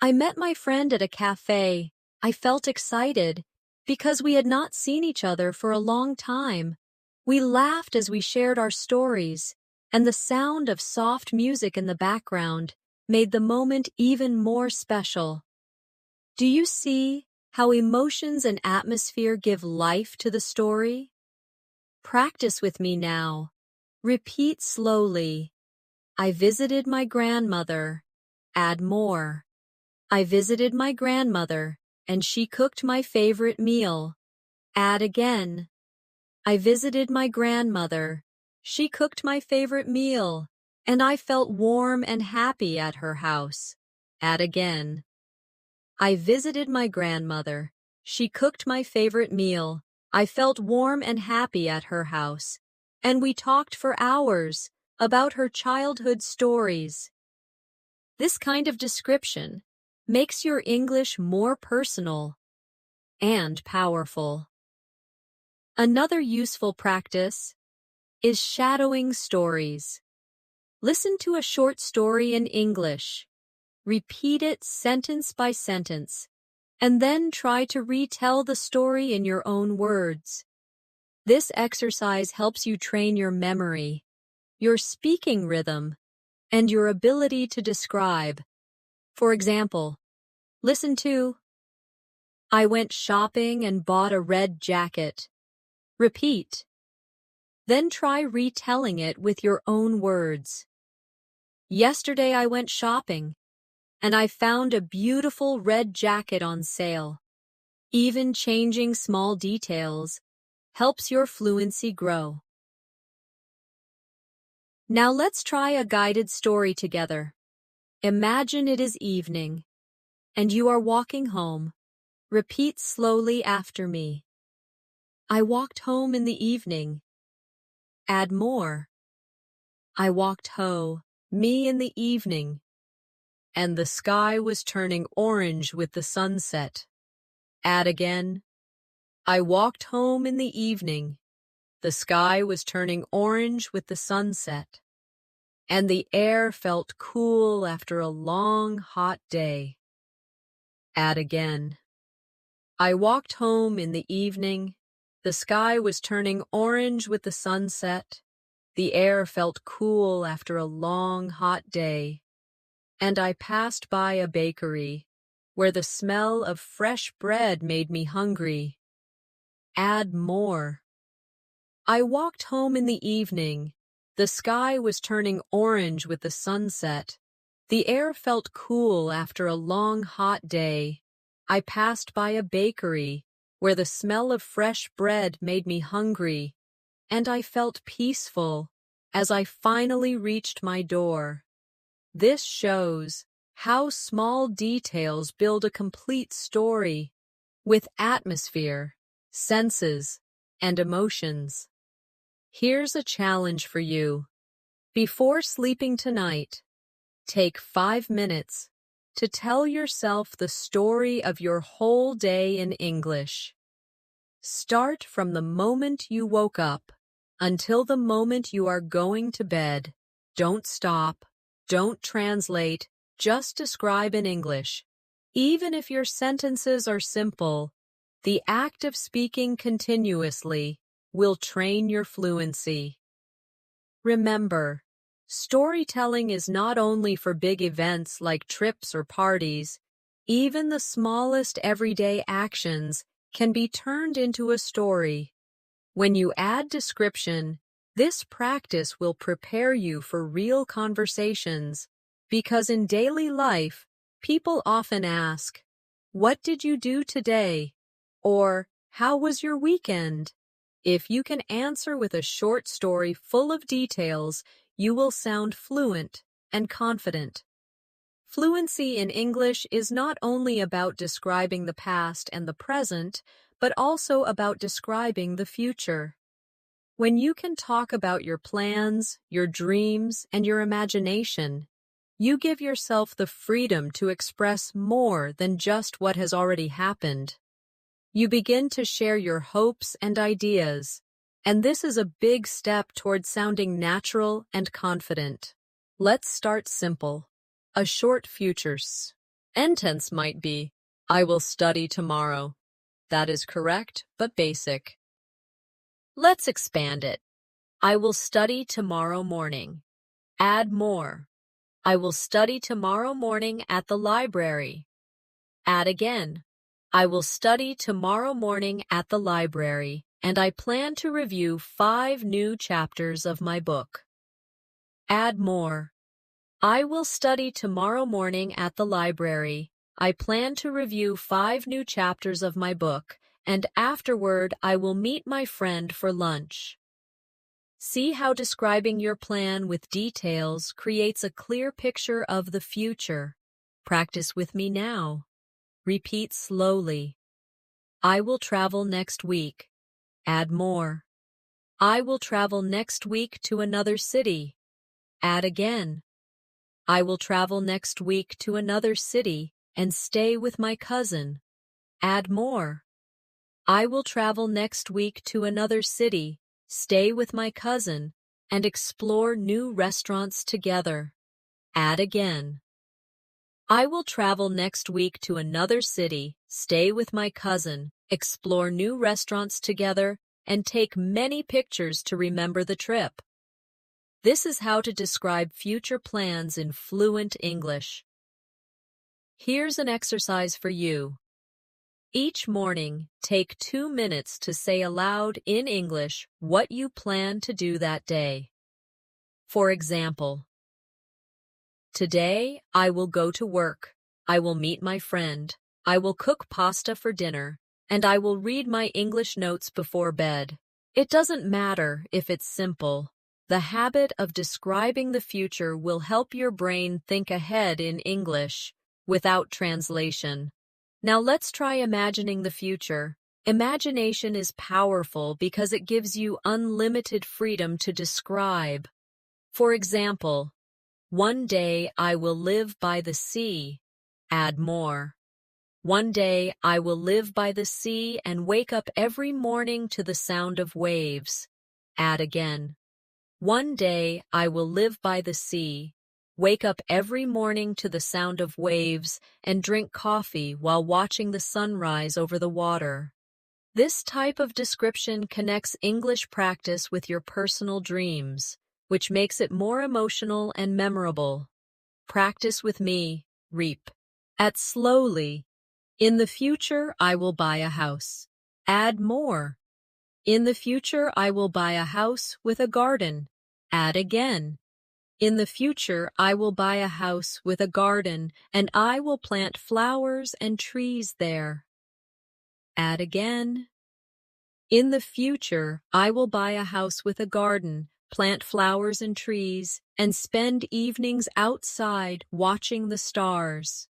Speaker 1: I met my friend at a cafe. I felt excited because we had not seen each other for a long time. We laughed as we shared our stories, and the sound of soft music in the background made the moment even more special. Do you see how emotions and atmosphere give life to the story? Practice with me now. Repeat slowly. I visited my grandmother. Add more. I visited my grandmother, and she cooked my favorite meal. Add again. I visited my grandmother. She cooked my favorite meal, and I felt warm and happy at her house. Add again. I visited my grandmother. She cooked my favorite meal. I felt warm and happy at her house. And we talked for hours about her childhood stories. This kind of description makes your English more personal and powerful. Another useful practice is shadowing stories. Listen to a short story in English. Repeat it sentence by sentence, and then try to retell the story in your own words. This exercise helps you train your memory, your speaking rhythm, and your ability to describe. For example, listen to, I went shopping and bought a red jacket. Repeat. Then try retelling it with your own words. Yesterday I went shopping, and I found a beautiful red jacket on sale. Even changing small details helps your fluency grow. Now let's try a guided story together. Imagine it is evening, and you are walking home. Repeat slowly after me. I walked home in the evening. Add more. I walked me in the evening, and the sky was turning orange with the sunset. Add again. I walked home in the evening. The sky was turning orange with the sunset, and the air felt cool after a long, hot day. Add again. I walked home in the evening. The sky was turning orange with the sunset. The air felt cool after a long, hot day. And I passed by a bakery where the smell of fresh bread made me hungry. Add more. I walked home in the evening. The sky was turning orange with the sunset. The air felt cool after a long, hot day. I passed by a bakery where the smell of fresh bread made me hungry, and I felt peaceful as I finally reached my door. This shows how small details build a complete story with atmosphere, senses, and emotions. Here's a challenge for you. Before sleeping tonight, take 5 minutes to tell yourself the story of your whole day in English. Start from the moment you woke up until the moment you are going to bed. Don't stop. Don't translate. Just describe in English. Even if your sentences are simple, the act of speaking continuously will train your fluency. Remember, storytelling is not only for big events like trips or parties. Even the smallest everyday actions can be turned into a story. When you add description, this practice will prepare you for real conversations, because in daily life, people often ask, "What did you do today?" or "How was your weekend?" If you can answer with a short story full of details, you will sound fluent and confident. Fluency in English is not only about describing the past and the present, but also about describing the future. When you can talk about your plans, your dreams, and your imagination, you give yourself the freedom to express more than just what has already happened. You begin to share your hopes and ideas, and this is a big step towards sounding natural and confident. Let's start simple. A short future sentence might be, "I will study tomorrow." That is correct, but basic. Let's expand it. "I will study tomorrow morning." Add more. "I will study tomorrow morning at the library." Add again. "I will study tomorrow morning at the library, and I plan to review 5 new chapters of my book." Add more. "I will study tomorrow morning at the library. I plan to review 5 new chapters of my book, and afterward I will meet my friend for lunch." See how describing your plan with details creates a clear picture of the future. Practice with me now. Repeat slowly. "I will travel next week." Add more. "I will travel next week to another city." Add again. "I will travel next week to another city and stay with my cousin." Add more. "I will travel next week to another city, stay with my cousin, and explore new restaurants together." Add again. "I will travel next week to another city, stay with my cousin, explore new restaurants together, and take many pictures to remember the trip." This is how to describe future plans in fluent English. Here's an exercise for you. Each morning, take 2 minutes to say aloud in English what you plan to do that day. For example, "Today, I will go to work. I will meet my friend. I will cook pasta for dinner, and I will read my English notes before bed." It doesn't matter if it's simple. The habit of describing the future will help your brain think ahead in English, without translation. Now let's try imagining the future. Imagination is powerful because it gives you unlimited freedom to describe. For example, "One day I will live by the sea." Add more. "One day I will live by the sea and wake up every morning to the sound of waves." Add again. "One day I will live by the sea, wake up every morning to the sound of waves, and drink coffee while watching the sunrise over the water." This type of description connects English practice with your personal dreams, which makes it more emotional and memorable. Practice with me. Reap. Add slowly. "In the future, I will buy a house." Add more. In the future, I will buy a house with a garden. Add again. In the future, I will buy a house with a garden, and I will plant flowers and trees there. Add again. In the future, I will buy a house with a garden, plant flowers and trees, and spend evenings outside watching the stars.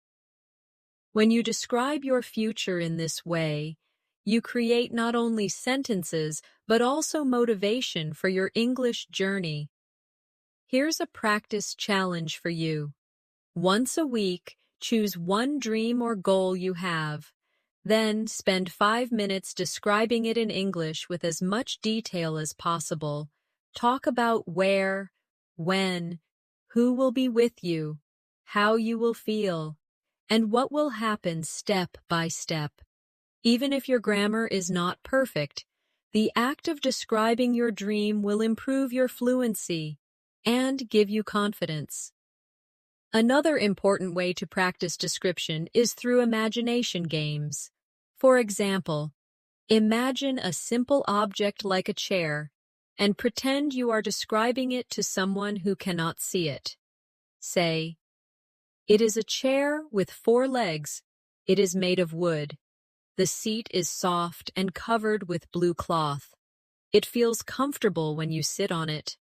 Speaker 1: When you describe your future in this way, you create not only sentences, but also motivation for your English journey. Here's a practice challenge for you. Once a week, choose one dream or goal you have. Then spend 5 minutes describing it in English with as much detail as possible. Talk about where, when, who will be with you, how you will feel, and what will happen step by step. Even if your grammar is not perfect, the act of describing your dream will improve your fluency and give you confidence. Another important way to practice description is through imagination games. For example, imagine a simple object like a chair and pretend you are describing it to someone who cannot see it. Say, "It is a chair with 4 legs. It is made of wood. The seat is soft and covered with blue cloth. It feels comfortable when you sit on it."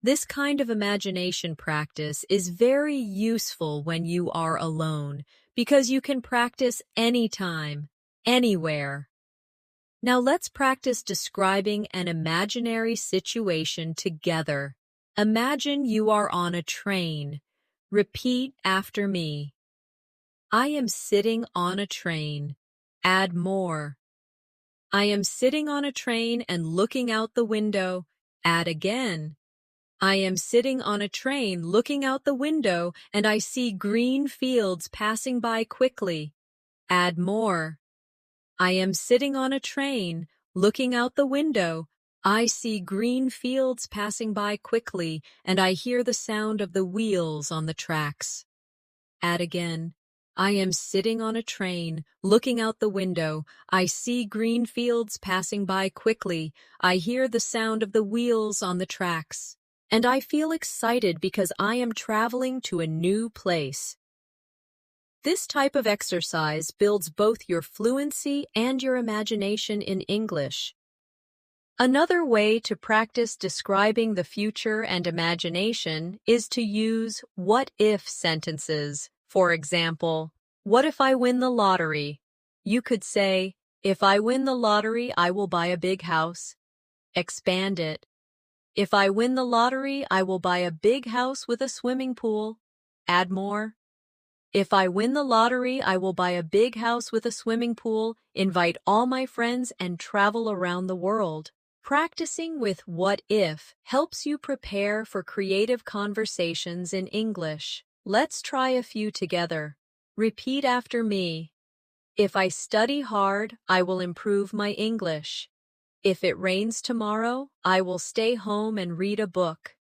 Speaker 1: This kind of imagination practice is very useful when you are alone because you can practice anytime, anywhere. Now let's practice describing an imaginary situation together. Imagine you are on a train. Repeat after me. I am sitting on a train. Add more. I am sitting on a train and looking out the window. Add again. I am sitting on a train looking out the window and I see green fields passing by quickly. Add more. I am sitting on a train looking out the window. I see green fields passing by quickly and I hear the sound of the wheels on the tracks. Add again. I am sitting on a train looking out the window. I see green fields passing by quickly. I hear the sound of the wheels on the tracks. And I feel excited because I am traveling to a new place. This type of exercise builds both your fluency and your imagination in English. Another way to practice describing the future and imagination is to use what-if sentences. For example, what if I win the lottery? You could say, if I win the lottery, I will buy a big house. Expand it. If I win the lottery, I will buy a big house with a swimming pool. Add more. If I win the lottery, I will buy a big house with a swimming pool, invite all my friends, and travel around the world. Practicing with what if helps you prepare for creative conversations in English. Let's try a few together. Repeat after me. If I study hard, I will improve my English. If it rains tomorrow, I will stay home and read a book.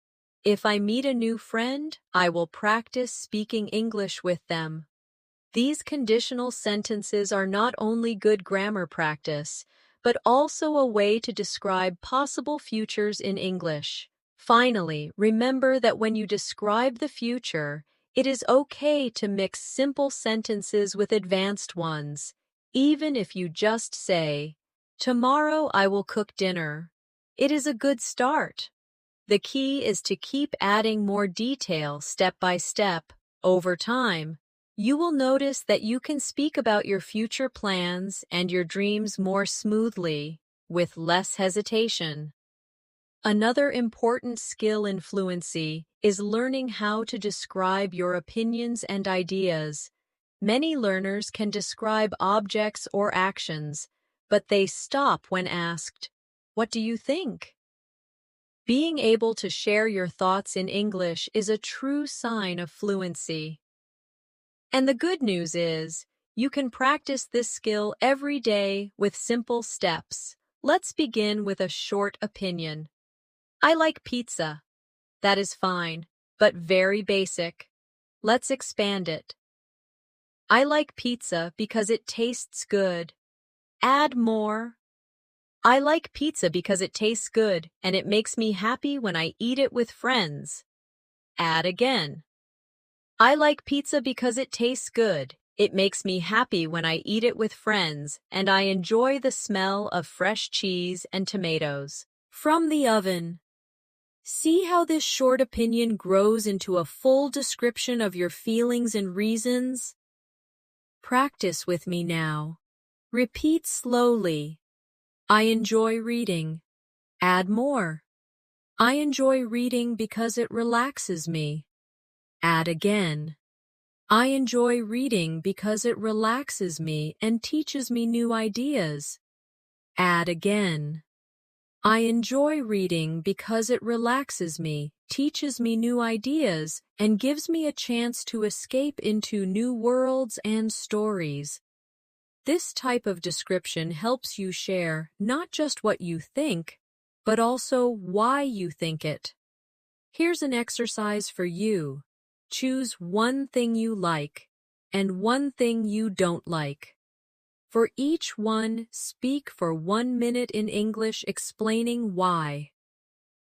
Speaker 1: If I meet a new friend, I will practice speaking English with them. These conditional sentences are not only good grammar practice, but also a way to describe possible futures in English. Finally, remember that when you describe the future, it is okay to mix simple sentences with advanced ones, even if you just say, "Tomorrow I will cook dinner." It is a good start. The key is to keep adding more detail step by step. Over time, you will notice that you can speak about your future plans and your dreams more smoothly, with less hesitation. Another important skill in fluency is learning how to describe your opinions and ideas. Many learners can describe objects or actions, but they stop when asked, "What do you think?" Being able to share your thoughts in English is a true sign of fluency. And the good news is, you can practice this skill every day with simple steps. Let's begin with a short opinion. I like pizza. That is fine, but very basic. Let's expand it. I like pizza because it tastes good. Add more. I like pizza because it tastes good and it makes me happy when I eat it with friends. Add again. I like pizza because it tastes good. It makes me happy when I eat it with friends, and I enjoy the smell of fresh cheese and tomatoes from the oven. See how this short opinion grows into a full description of your feelings and reasons? Practice with me now. Repeat slowly. I enjoy reading. Add more. I enjoy reading because it relaxes me. Add again. I enjoy reading because it relaxes me and teaches me new ideas. Add again. I enjoy reading because it relaxes me, teaches me new ideas, and gives me a chance to escape into new worlds and stories. This type of description helps you share not just what you think, but also why you think it. Here's an exercise for you. Choose one thing you like and one thing you don't like. For each one, speak for 1 minute in English explaining why.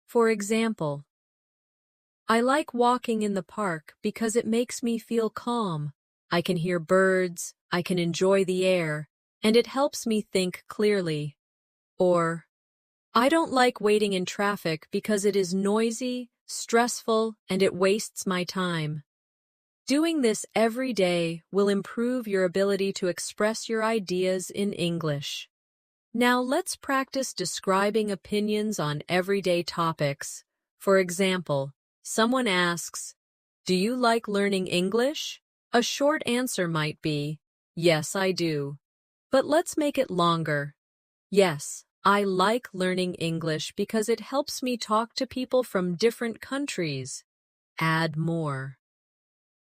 Speaker 1: For example, I like walking in the park because it makes me feel calm. I can hear birds, I can enjoy the air, and it helps me think clearly. Or, I don't like waiting in traffic because it is noisy, stressful, and it wastes my time. Doing this every day will improve your ability to express your ideas in English. Now let's practice describing opinions on everyday topics. For example, someone asks, "Do you like learning English?" A short answer might be, "Yes, I do." But let's make it longer. Yes, I like learning English because it helps me talk to people from different countries. Add more.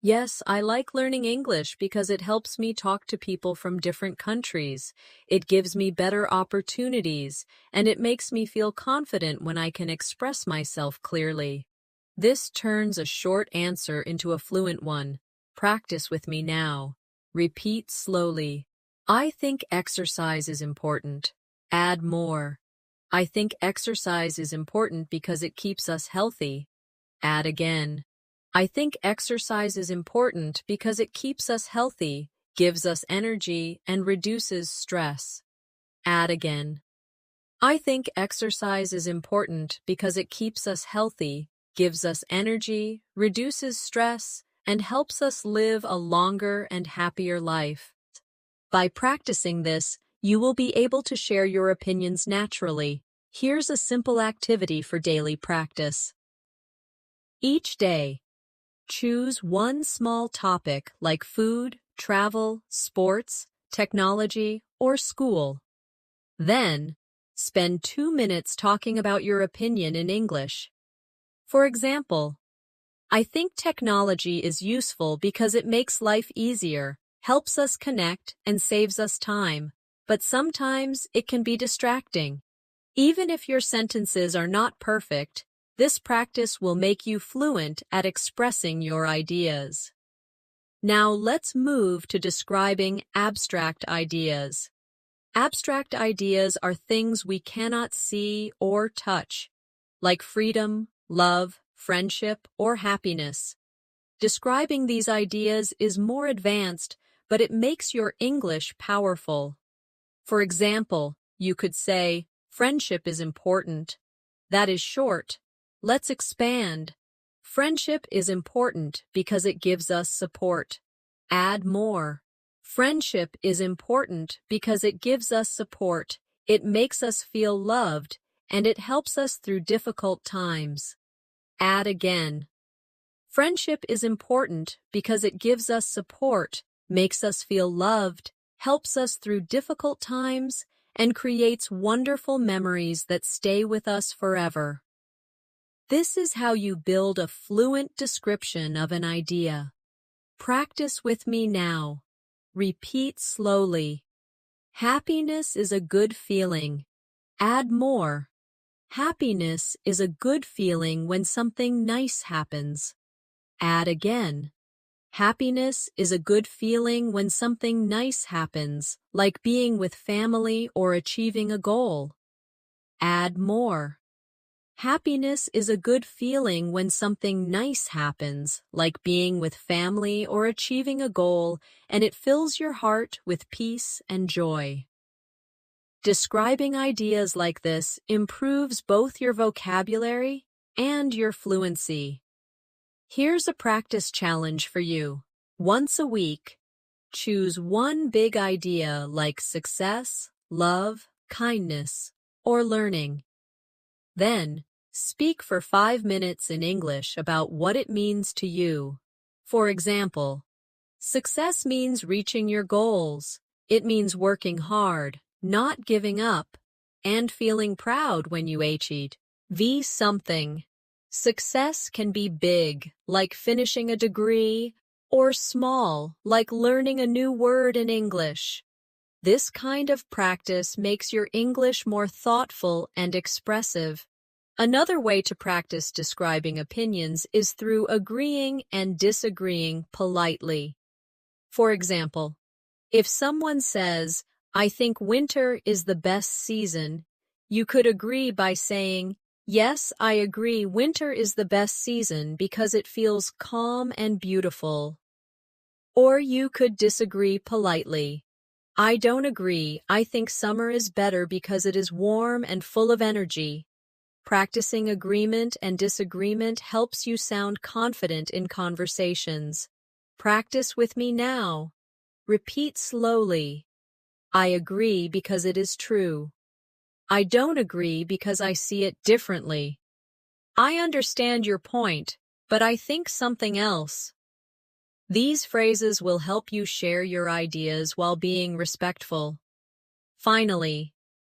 Speaker 1: Yes, I like learning English because it helps me talk to people from different countries. It gives me better opportunities, and it makes me feel confident when I can express myself clearly. This turns a short answer into a fluent one. Practice with me now. Repeat slowly. I think exercise is important. Add more. I think exercise is important because it keeps us healthy. Add again. I think exercise is important because it keeps us healthy, gives us energy, and reduces stress. Add again. I think exercise is important because it keeps us healthy, gives us energy, reduces stress, and helps us live a longer and happier life. By practicing this, you will be able to share your opinions naturally. Here's a simple activity for daily practice. Each day, choose one small topic like food, travel, sports, technology, or school. Then, spend 2 minutes talking about your opinion in English. For example, I think technology is useful because it makes life easier, helps us connect, and saves us time. But sometimes it can be distracting. Even if your sentences are not perfect, this practice will make you fluent at expressing your ideas. Now let's move to describing abstract ideas. Abstract ideas are things we cannot see or touch, like freedom, love, friendship, or happiness. Describing these ideas is more advanced, but it makes your English powerful. For example, you could say, friendship is important. That is short. Let's expand. Friendship is important because it gives us support. Add more. Friendship is important because it gives us support. It makes us feel loved, and it helps us through difficult times. Add again. Friendship is important because it gives us support, makes us feel loved, helps us through difficult times, and creates wonderful memories that stay with us forever. This is how you build a fluent description of an idea. Practice with me now. Repeat slowly. Happiness is a good feeling. Add more. Happiness is a good feeling when something nice happens. Add again. Happiness is a good feeling when something nice happens, like being with family or achieving a goal. Add more. Happiness is a good feeling when something nice happens, like being with family or achieving a goal, and it fills your heart with peace and joy. Describing ideas like this improves both your vocabulary and your fluency. Here's a practice challenge for you. Once a week, choose one big idea like success, love, kindness, or learning. Then, speak for 5 minutes in English about what it means to you. For example, success means reaching your goals. It means working hard, not giving up, and feeling proud when you achieve something. Success can be big, like finishing a degree, or small, like learning a new word in English. This kind of practice makes your English more thoughtful and expressive. Another way to practice describing opinions is through agreeing and disagreeing politely. For example, if someone says, "I think winter is the best season," you could agree by saying, "Yes, I agree, winter is the best season because it feels calm and beautiful." Or you could disagree politely. "I don't agree, I think summer is better because it is warm and full of energy." Practicing agreement and disagreement helps you sound confident in conversations. Practice with me now. Repeat slowly. I agree because it is true. I don't agree because I see it differently. I understand your point, but I think something else. These phrases will help you share your ideas while being respectful. Finally,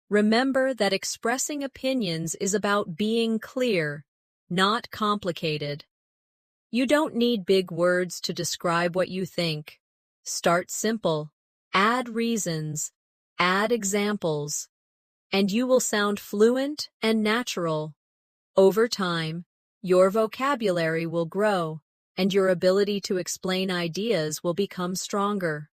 Speaker 1: remember that expressing opinions is about being clear, not complicated. You don't need big words to describe what you think. Start simple. Add reasons. Add examples. And you will sound fluent and natural. Over time, your vocabulary will grow, and your ability to explain ideas will become stronger.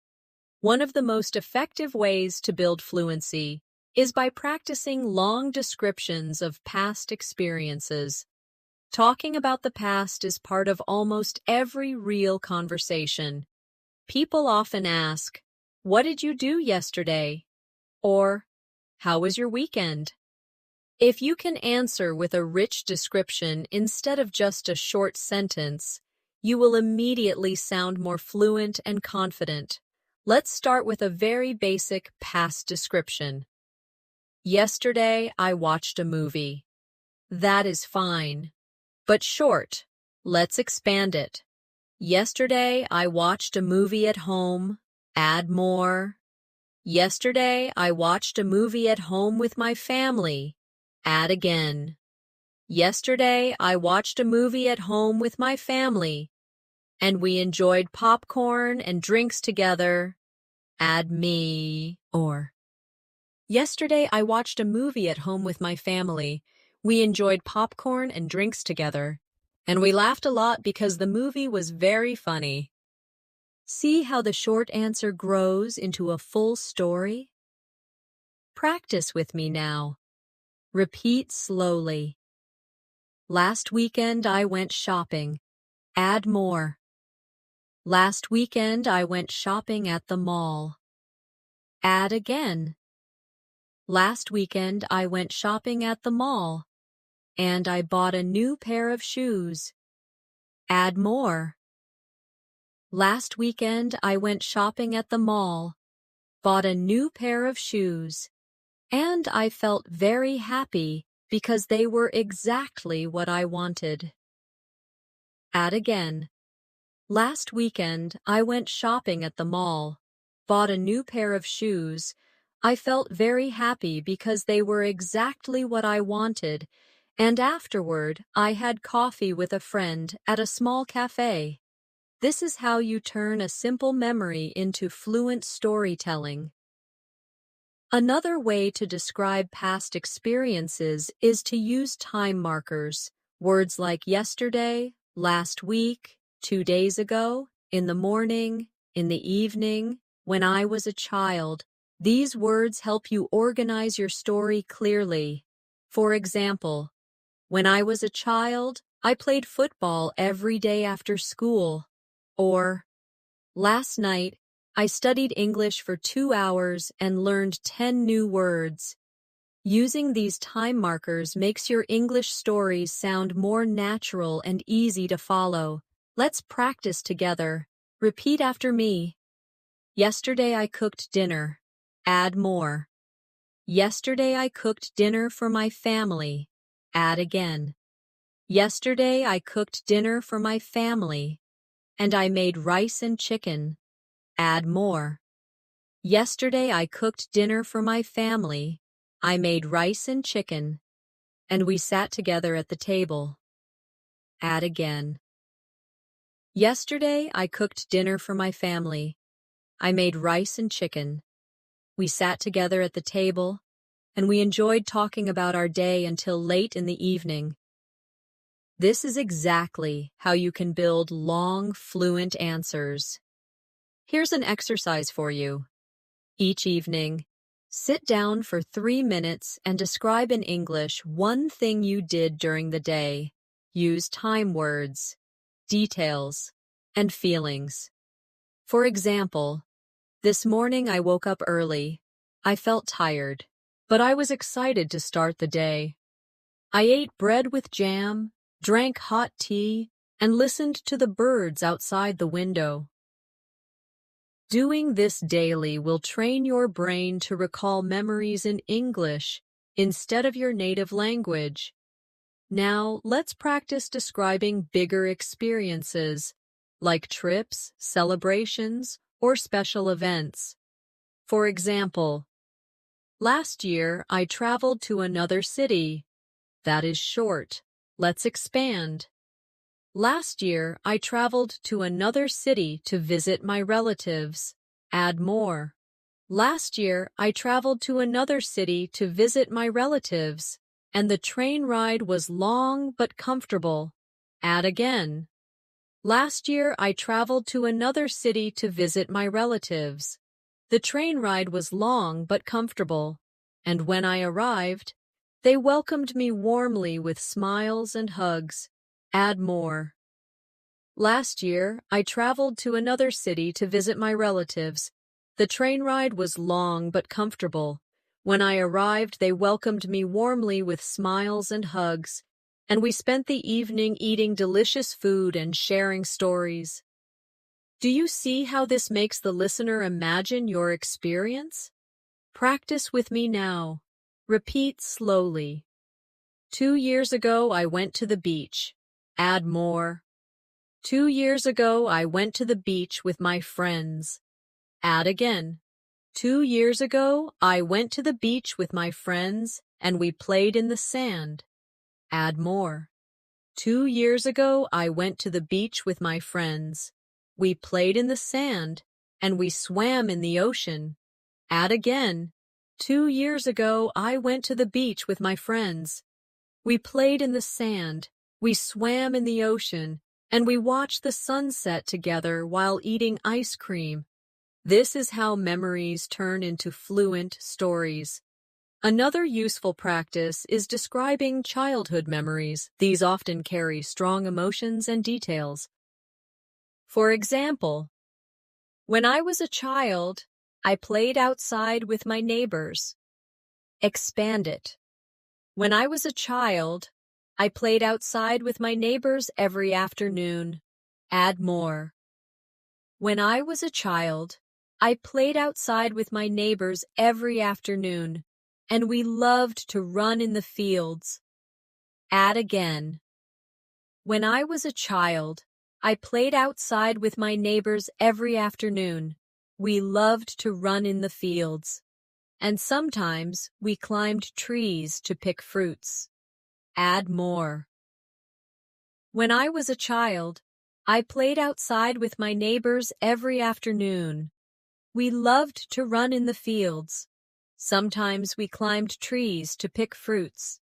Speaker 1: One of the most effective ways to build fluency is by practicing long descriptions of past experiences. Talking about the past is part of almost every real conversation. People often ask, "What did you do yesterday?" Or, "How was your weekend?" If you can answer with a rich description instead of just a short sentence, you will immediately sound more fluent and confident. Let's start with a very basic past description. Yesterday, I watched a movie. That is fine. But short. Let's expand it. Yesterday, I watched a movie at home. Add more. Yesterday, I watched a movie at home with my family. Add again. Yesterday, I watched a movie at home with my family, and we enjoyed popcorn and drinks together. Add me. Or, yesterday, I watched a movie at home with my family. We enjoyed popcorn and drinks together, and we laughed a lot because the movie was very funny. See how the short answer grows into a full story? Practice with me now. Repeat slowly. Last weekend I went shopping. Add more. Last weekend I went shopping at the mall. Add again. Last weekend I went shopping at the mall, and I bought a new pair of shoes. Add more. Last weekend I went shopping at the mall, bought a new pair of shoes, and I felt very happy because they were exactly what I wanted. Add again. Last weekend, I went shopping at the mall, bought a new pair of shoes. I felt very happy because they were exactly what I wanted, and afterward, I had coffee with a friend at a small cafe. This is how you turn a simple memory into fluent storytelling. Another way to describe past experiences is to use time markers. Words like yesterday, last week, 2 days ago, in the morning, in the evening, when I was a child. These words help you organize your story clearly. For example, when I was a child, I played football every day after school. Or, last night, I studied English for 2 hours and learned 10 new words. Using these time markers makes your English stories sound more natural and easy to follow. Let's practice together. Repeat after me. Yesterday I cooked dinner. Add more. Yesterday I cooked dinner for my family. Add again. Yesterday I cooked dinner for my family. And I made rice and chicken. Add more. Yesterday I cooked dinner for my family. I made rice and chicken. And we sat together at the table. Add again. Yesterday I cooked dinner for my family. I made rice and chicken. We sat together at the table, and we enjoyed talking about our day until late in the evening. This is exactly how you can build long, fluent answers. Here's an exercise for you. Each evening, sit down for 3 minutes and describe in English one thing you did during the day. Use time words, details, and feelings. For example, this morning I woke up early. I felt tired, but I was excited to start the day. I ate bread with jam, drank hot tea, and listened to the birds outside the window. Doing this daily will train your brain to recall memories in English instead of your native language. Now, let's practice describing bigger experiences, like trips, celebrations, or special events. For example, last year I traveled to another city. That is short. Let's expand. Last year I traveled to another city to visit my relatives. Add more. Last year I traveled to another city to visit my relatives, and the train ride was long but comfortable. Add again. Last year I traveled to another city to visit my relatives. The train ride was long but comfortable, and when I arrived, they welcomed me warmly with smiles and hugs. Add more. Last year, I traveled to another city to visit my relatives. The train ride was long but comfortable. When I arrived, they welcomed me warmly with smiles and hugs, and we spent the evening eating delicious food and sharing stories. Do you see how this makes the listener imagine your experience? Practice with me now. Repeat slowly. 2 years ago, I went to the beach. Add more. 2 years ago, I went to the beach with my friends. Add again. 2 years ago, I went to the beach with my friends and we played in the sand. Add more. 2 years ago, I went to the beach with my friends. We played in the sand and we swam in the ocean. Add again. 2 years ago, I went to the beach with my friends. We played in the sand, we swam in the ocean, and we watched the sunset together while eating ice cream. This is how memories turn into fluent stories. Another useful practice is describing childhood memories. These often carry strong emotions and details. For example, when I was a child, I played outside with my neighbors. Expand it. When I was a child, I played outside with my neighbors every afternoon. Add more. When I was a child, I played outside with my neighbors every afternoon, and we loved to run in the fields. Add again. When I was a child, I played outside with my neighbors every afternoon. We loved to run in the fields, and sometimes we climbed trees to pick fruits. Add more. When I was a child, I played outside with my neighbors every afternoon. We loved to run in the fields. Sometimes we climbed trees to pick fruits.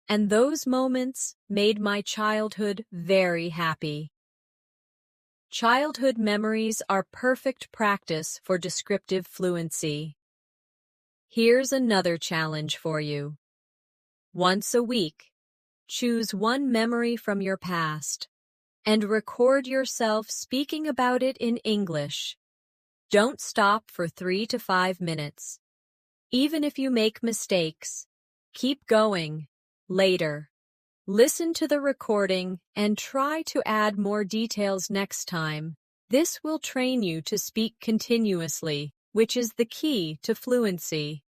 Speaker 1: And those moments made my childhood very happy. Childhood memories are perfect practice for descriptive fluency. Here's another challenge for you. Once a week, choose one memory from your past and record yourself speaking about it in English. Don't stop for 3 to 5 minutes. Even if you make mistakes, keep going. Later, listen to the recording and try to add more details next time. This will train you to speak continuously, which is the key to fluency.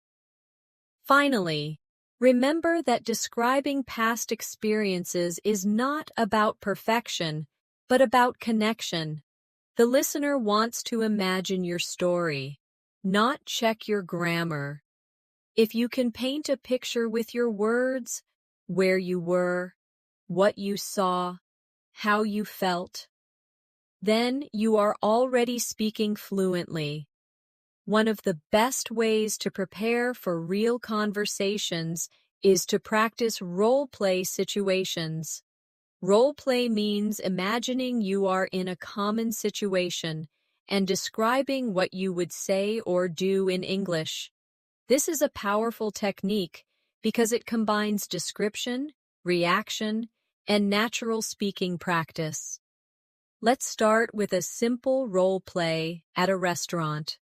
Speaker 1: Finally, remember that describing past experiences is not about perfection, but about connection. The listener wants to imagine your story, not check your grammar. If you can paint a picture with your words, where you were, what you saw, how you felt, then you are already speaking fluently. One of the best ways to prepare for real conversations is to practice role-play situations. Role-play means imagining you are in a common situation and describing what you would say or do in English. This is a powerful technique because it combines description, reaction, and natural speaking practice. Let's start with a simple role play at a restaurant.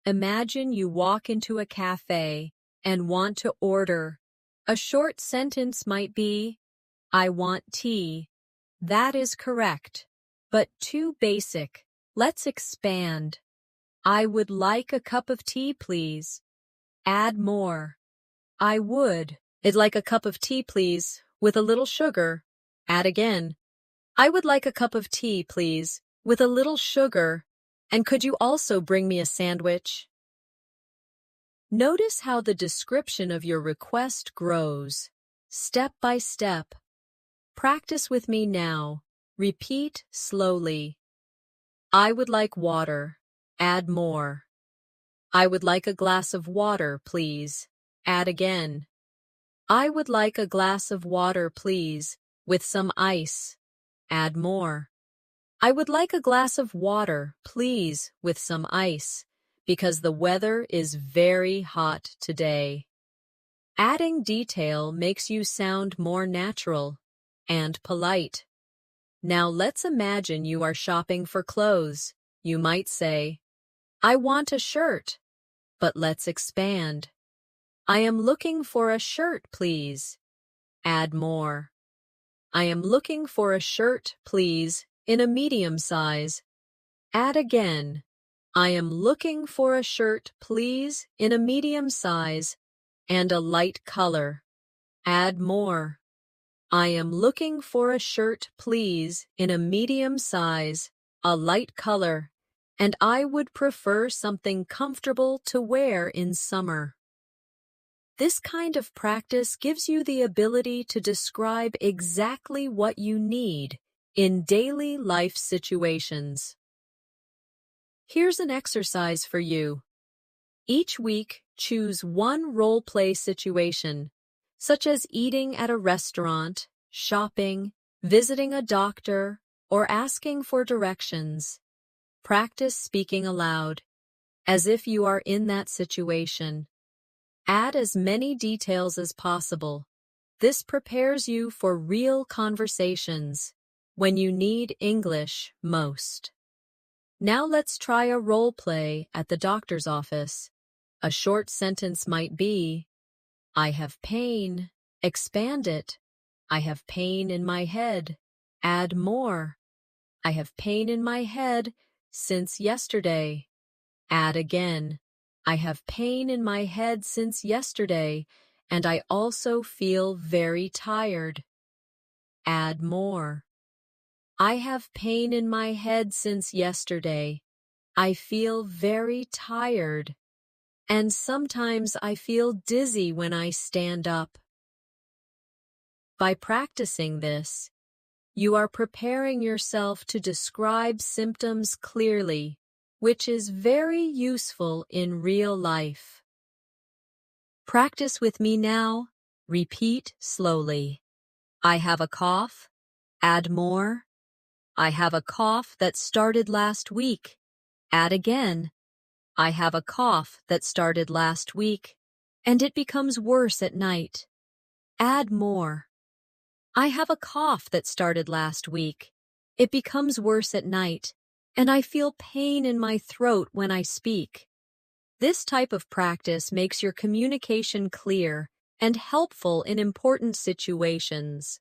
Speaker 1: Imagine you walk into a cafe and want to order. A short sentence might be, "I want tea." That is correct, but too basic. Let's expand. "I would like a cup of tea, please." Add more. "I'd like a cup of tea, please, with a little sugar." Add again. "I would like a cup of tea, please, with a little sugar. And could you also bring me a sandwich?" Notice how the description of your request grows, step by step. Practice with me now. Repeat slowly. "I would like water." Add more. "I would like a glass of water, please." Add again. "I would like a glass of water, please, with some ice." Add more. "I would like a glass of water, please, with some ice, because the weather is very hot today." Adding detail makes you sound more natural and polite. Now let's imagine you are shopping for clothes. You might say, "I want a shirt." But let's expand. "I am looking for a shirt, please." Add more. "I am looking for a shirt, please, in a medium size." Add again. "I am looking for a shirt, please, in a medium size and a light color." Add more. "I am looking for a shirt, please, in a medium size, a light color, and I would prefer something comfortable to wear in summer." This kind of practice gives you the ability to describe exactly what you need in daily life situations. Here's an exercise for you. Each week, choose one role-play situation, such as eating at a restaurant, shopping, visiting a doctor, or asking for directions. Practice speaking aloud, as if you are in that situation. Add as many details as possible. This prepares you for real conversations when you need English most. Now let's try a role play at the doctor's office. A short sentence might be, "I have pain." Expand it. "I have pain in my head." Add more. "I have pain in my head since yesterday." Add again. "I have pain in my head since yesterday, and I also feel very tired." Add more. "I have pain in my head since yesterday. I feel very tired. And sometimes I feel dizzy when I stand up." By practicing this, you are preparing yourself to describe symptoms clearly, which is very useful in real life. Practice with me now. Repeat slowly. "I have a cough." Add more. "I have a cough that started last week." Add again. "I have a cough that started last week, and it becomes worse at night." Add more. I have a cough that started last week. It becomes worse at night, and I feel pain in my throat when I speak. This type of practice makes your communication clear and helpful in important situations.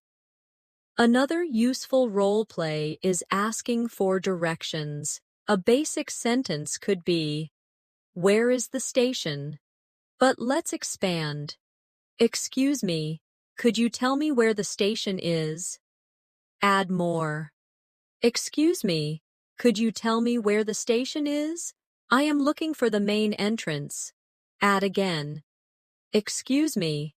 Speaker 1: Another useful role play is asking for directions. A basic sentence could be, "Where is the station?" But let's expand. "Excuse me, could you tell me where the station is?" Add more. "Excuse me, could you tell me where the station is? I am looking for the main entrance." Add again. "Excuse me,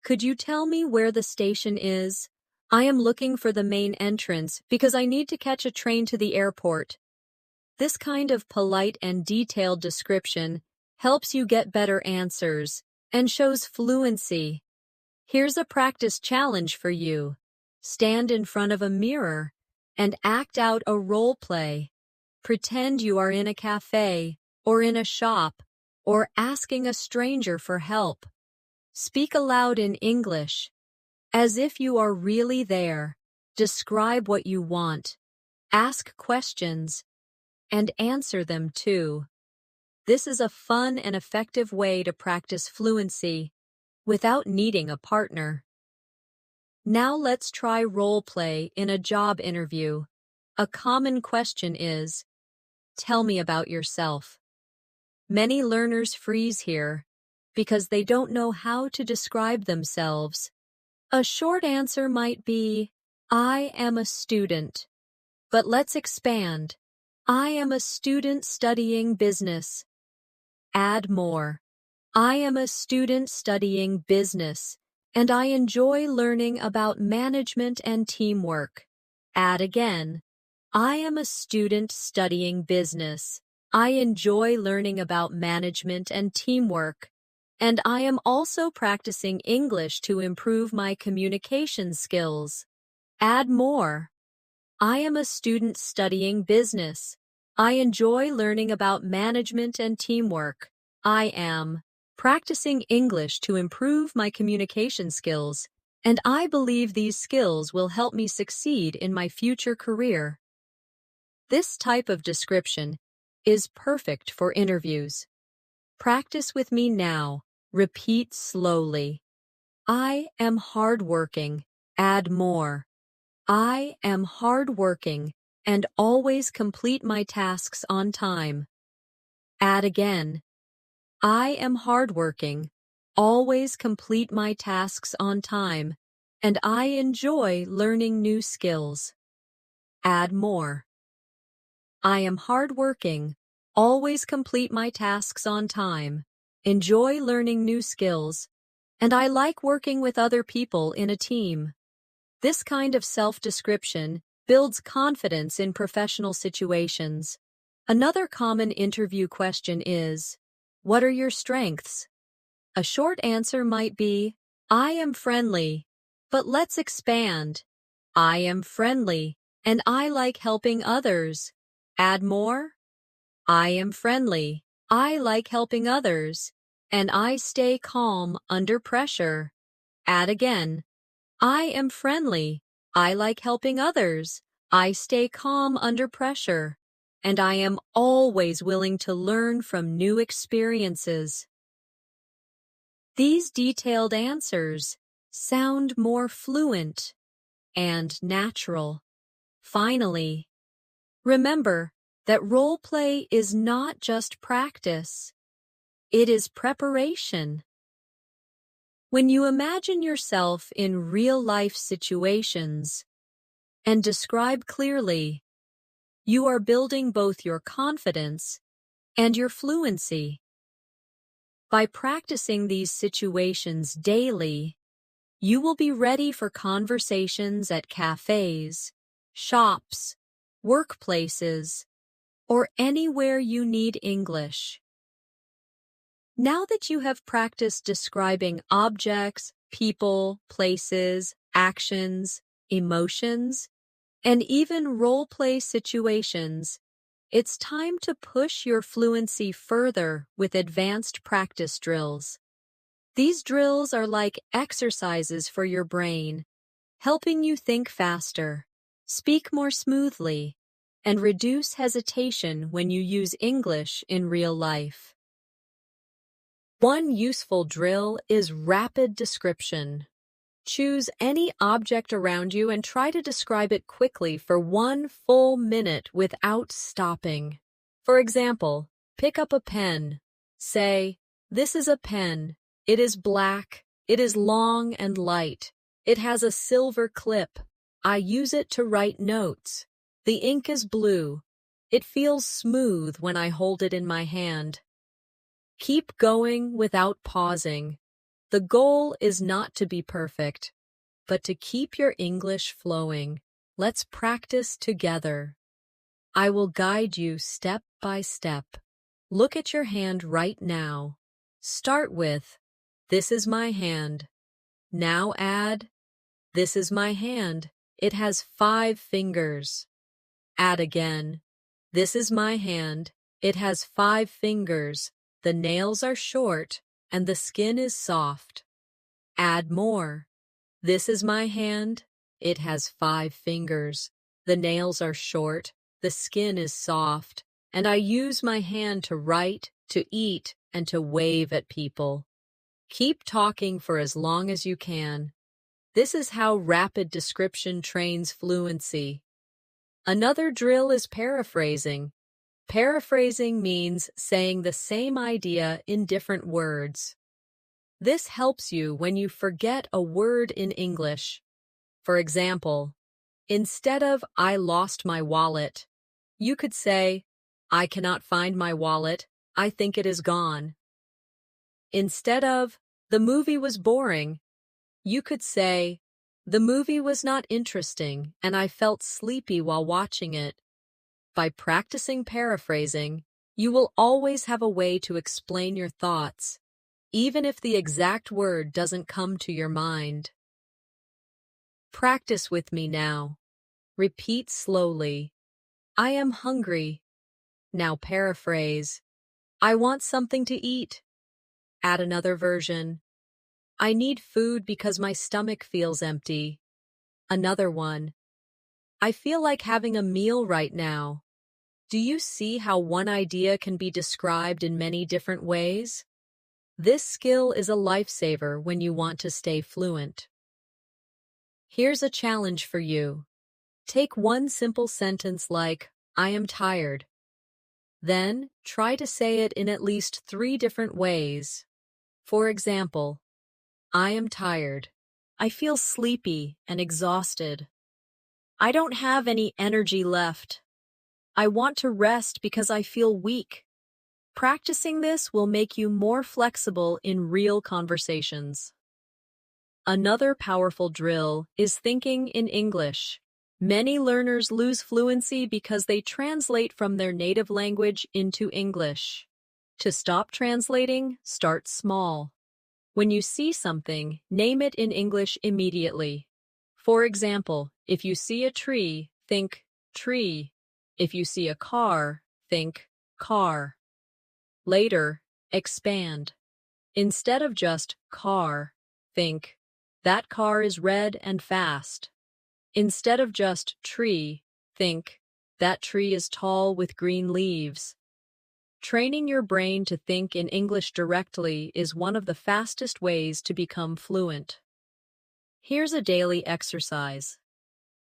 Speaker 1: could you tell me where the station is? I am looking for the main entrance because I need to catch a train to the airport." This kind of polite and detailed description helps you get better answers and shows fluency. Here's a practice challenge for you. Stand in front of a mirror and act out a role play. Pretend you are in a cafe or in a shop or asking a stranger for help. Speak aloud in English, as if you are really there. Describe what you want. Ask questions and answer them too. This is a fun and effective way to practice fluency without needing a partner. Now let's try role play in a job interview. A common question is, "Tell me about yourself." Many learners freeze here because they don't know how to describe themselves. A short answer might be, "I am a student." But let's expand. "I am a student studying business." Add more. "I am a student studying business, and I enjoy learning about management and teamwork." Add again. "I am a student studying business. I enjoy learning about management and teamwork, and I am also practicing English to improve my communication skills." Add more. "I am a student studying business. I enjoy learning about management and teamwork. I am practicing English to improve my communication skills, and I believe these skills will help me succeed in my future career." This type of description is perfect for interviews. Practice with me now. Repeat slowly. "I am hardworking." Add more. "I am hardworking and always complete my tasks on time." Add again. "I am hardworking, always complete my tasks on time, and I enjoy learning new skills." Add more. "I am hardworking, always complete my tasks on time, enjoy learning new skills, and I like working with other people in a team." This kind of self-description builds confidence in professional situations. Another common interview question is, "What are your strengths?" A short answer might be, "I am friendly." But let's expand. "I am friendly, and I like helping others." Add more. "I am friendly, I like helping others, and I stay calm under pressure." Add again. "I am friendly, I like helping others, I stay calm under pressure, and I am always willing to learn from new experiences." These detailed answers sound more fluent and natural. Finally, remember that role play is not just practice, it is preparation. When you imagine yourself in real-life situations and describe clearly, you are building both your confidence and your fluency. By practicing these situations daily, you will be ready for conversations at cafes, shops, workplaces, or anywhere you need English. Now that you have practiced describing objects, people, places, actions, emotions, and even role-play situations, it's time to push your fluency further with advanced practice drills. These drills are like exercises for your brain, helping you think faster, speak more smoothly, and reduce hesitation when you use English in real life. One useful drill is rapid description. Choose any object around you and try to describe it quickly for 1 full minute without stopping. For example, pick up a pen. Say, "This is a pen. It is black. It is long and light. It has a silver clip. I use it to write notes. The ink is blue. It feels smooth when I hold it in my hand." Keep going without pausing. The goal is not to be perfect, but to keep your English flowing. Let's practice together. I will guide you step by step. Look at your hand right now. Start with, "This is my hand." Now add, "This is my hand. It has 5 fingers." Add again, "This is my hand. It has 5 fingers. The nails are short and the skin is soft." Add more. "This is my hand. It has 5 fingers. The nails are short, the skin is soft, and I use my hand to write, to eat, and to wave at people." Keep talking for as long as you can. This is how rapid description trains fluency. Another drill is paraphrasing. Paraphrasing means saying the same idea in different words. This helps you when you forget a word in English. For example, instead of "I lost my wallet," you could say, "I cannot find my wallet. I think it is gone." Instead of "The movie was boring," you could say, "The movie was not interesting and I felt sleepy while watching it." By practicing paraphrasing, you will always have a way to explain your thoughts, even if the exact word doesn't come to your mind. Practice with me now. Repeat slowly. "I am hungry." Now paraphrase. "I want something to eat." Add another version. "I need food because my stomach feels empty." Another one. "I feel like having a meal right now." Do you see how one idea can be described in many different ways? This skill is a lifesaver when you want to stay fluent. Here's a challenge for you. Take one simple sentence like, "I am tired." Then, try to say it in at least 3 different ways. For example, "I am tired. I feel sleepy and exhausted. I don't have any energy left. I want to rest because I feel weak." Practicing this will make you more flexible in real conversations. Another powerful drill is thinking in English. Many learners lose fluency because they translate from their native language into English. To stop translating, start small. When you see something, name it in English immediately. For example, if you see a tree, think tree. If you see a car, think car. Later, expand. Instead of just car, think, "That car is red and fast." Instead of just tree, think, "That tree is tall with green leaves." Training your brain to think in English directly is one of the fastest ways to become fluent. Here's a daily exercise.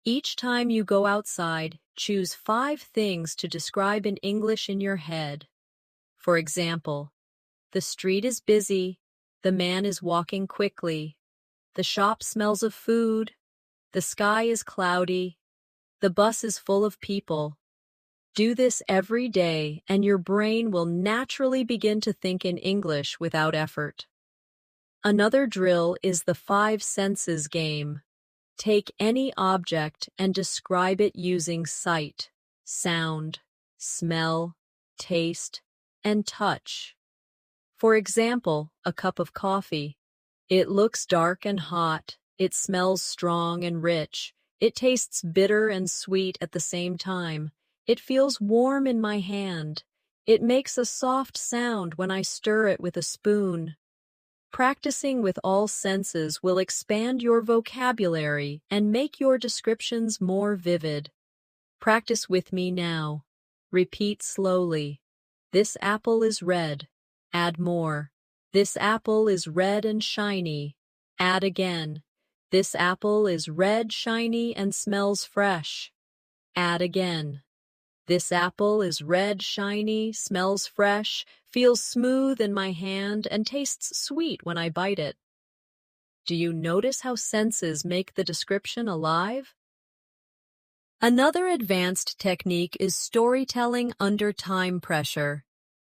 Speaker 1: Each time you go outside, choose 5 things to describe in English in your head. For example, "The street is busy," "The man is walking quickly," "The shop smells of food," "The sky is cloudy," "The bus is full of people." Do this every day, and your brain will naturally begin to think in English without effort. Another drill is the 5 senses game. Take any object and describe it using sight, sound, smell, taste, and touch. For example, a cup of coffee. It looks dark and hot. It smells strong and rich. It tastes bitter and sweet at the same time. It feels warm in my hand. It makes a soft sound when I stir it with a spoon. Practicing with all senses will expand your vocabulary and make your descriptions more vivid. Practice with me now. Repeat slowly. This apple is red. Add more. This apple is red and shiny. Add again. This apple is red, shiny, and smells fresh. Add again. This apple is red, shiny, smells fresh, feels smooth in my hand, and tastes sweet when I bite it. Do you notice how senses make the description alive? Another advanced technique is storytelling under time pressure.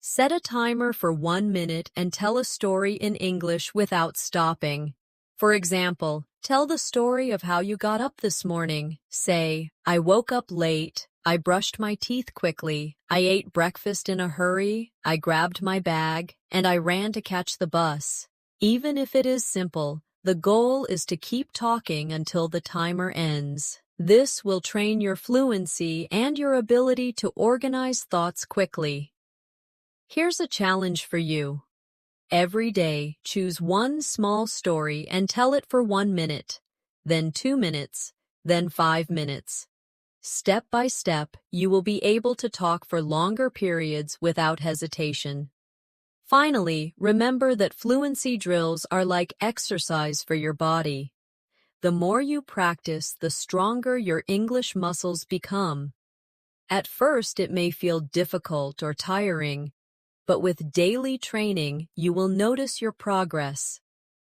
Speaker 1: Set a timer for 1 minute and tell a story in English without stopping. For example, tell the story of how you got up this morning. Say, I woke up late, I brushed my teeth quickly, I ate breakfast in a hurry, I grabbed my bag, and I ran to catch the bus. Even if it is simple, the goal is to keep talking until the timer ends. This will train your fluency and your ability to organize thoughts quickly. Here's a challenge for you. Every day, choose one small story and tell it for 1 minute, then 2 minutes, then 5 minutes. Step by step, you will be able to talk for longer periods without hesitation. Finally, remember that fluency drills are like exercise for your body. The more you practice, the stronger your English muscles become. At first, it may feel difficult or tiring, but with daily training, you will notice your progress.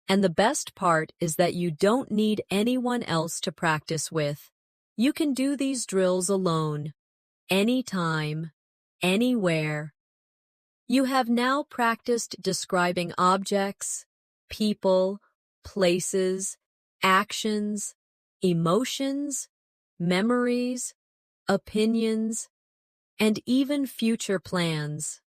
Speaker 1: And the best part is that you don't need anyone else to practice with. You can do these drills alone, anytime, anywhere. You have now practiced describing objects, people, places, actions, emotions, memories, opinions, and even future plans.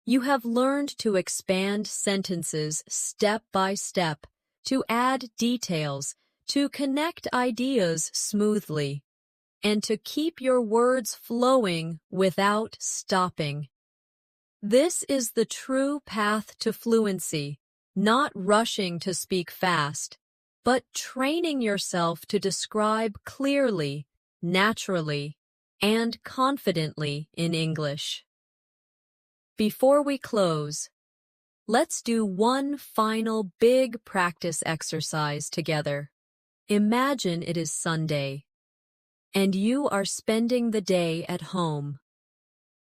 Speaker 1: You have learned to expand sentences step by step, to add details, to connect ideas smoothly, and to keep your words flowing without stopping. This is the true path to fluency, not rushing to speak fast, but training yourself to describe clearly, naturally, and confidently in English. Before we close, let's do one final big practice exercise together. Imagine it is Sunday, and you are spending the day at home.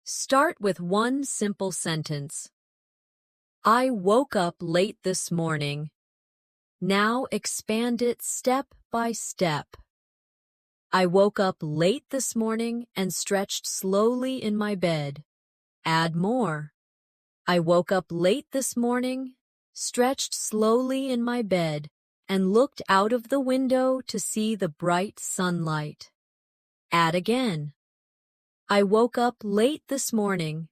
Speaker 1: Start with one simple sentence. I woke up late this morning. Now expand it step by step. I woke up late this morning and stretched slowly in my bed. Add more. I woke up late this morning, stretched slowly in my bed, and looked out of the window to see the bright sunlight. Add again. I woke up late this morning,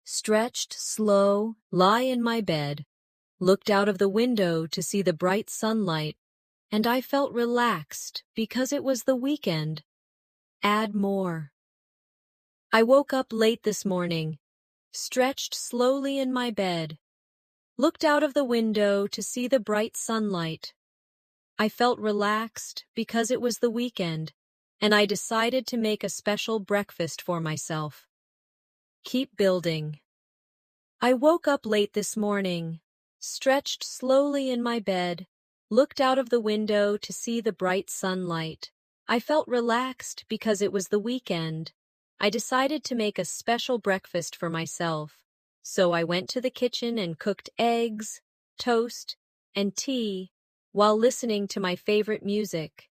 Speaker 1: stretched slow, lie in my bed, looked out of the window to see the bright sunlight, and I felt relaxed because it was the weekend. Add more. I woke up late this morning, stretched slowly in my bed, looked out of the window to see the bright sunlight. I felt relaxed because it was the weekend, and I decided to make a special breakfast for myself. Keep building. I woke up late this morning, stretched slowly in my bed, looked out of the window to see the bright sunlight. I felt relaxed because it was the weekend. I decided to make a special breakfast for myself. So I went to the kitchen and cooked eggs, toast, and tea while listening to my favorite music.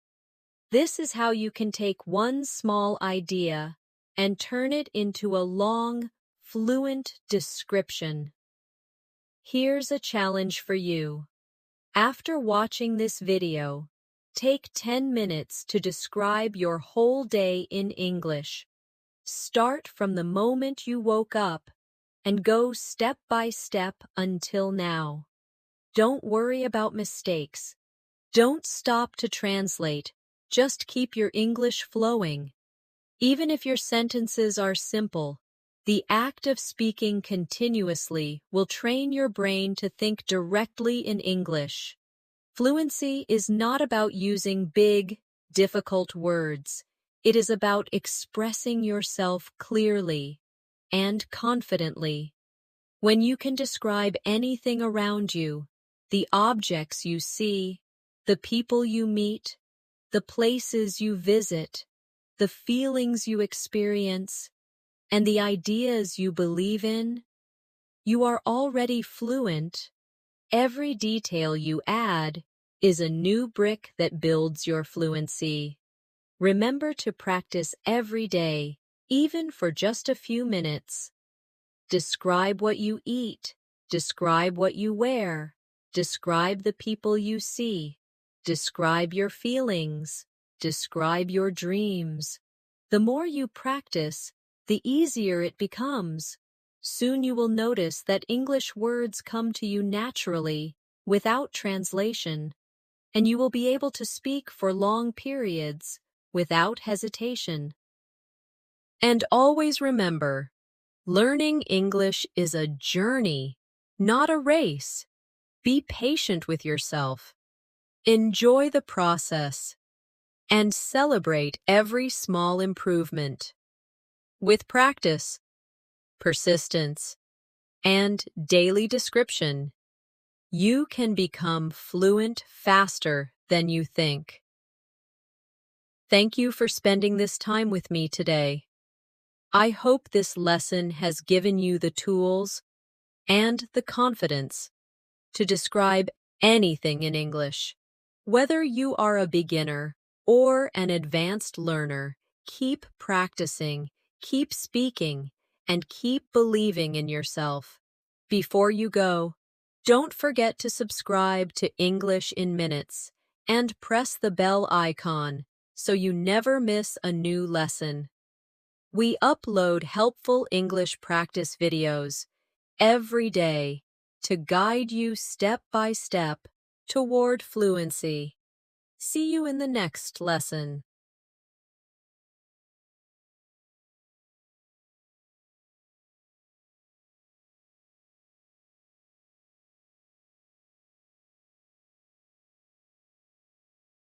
Speaker 1: This is how you can take one small idea and turn it into a long, fluent description. Here's a challenge for you. After watching this video, take 10 minutes to describe your whole day in English. Start from the moment you woke up and go step by step until now. Don't worry about mistakes. Don't stop to translate. Just keep your English flowing. Even if your sentences are simple, The act of speaking continuously will train your brain to think directly in English. Fluency is not about using big, difficult words. It is about expressing yourself clearly and confidently. When you can describe anything around you, the objects you see, the people you meet, the places you visit, the feelings you experience, and the ideas you believe in, you are already fluent. Every detail you add is a new brick that builds your fluency. Remember to practice every day, even for just a few minutes. Describe what you eat. Describe what you wear. Describe the people you see. Describe your feelings. Describe your dreams. The more you practice, the easier it becomes. Soon you will notice that English words come to you naturally, without translation, and you will be able to speak for long periods, without hesitation. And always remember, learning English is a journey, not a race. Be patient with yourself. Enjoy the process, and celebrate every small improvement. With practice, persistence, and daily description, you can become fluent faster than you think. Thank you for spending this time with me today. I hope this lesson has given you the tools and the confidence to describe anything in English. Whether you are a beginner or an advanced learner, keep practicing, keep speaking, and keep believing in yourself. Before you go, don't forget to subscribe to English in Minutes and press the bell icon so you never miss a new lesson. We upload helpful English practice videos every day to guide you step by step toward fluency. See you in the next lesson.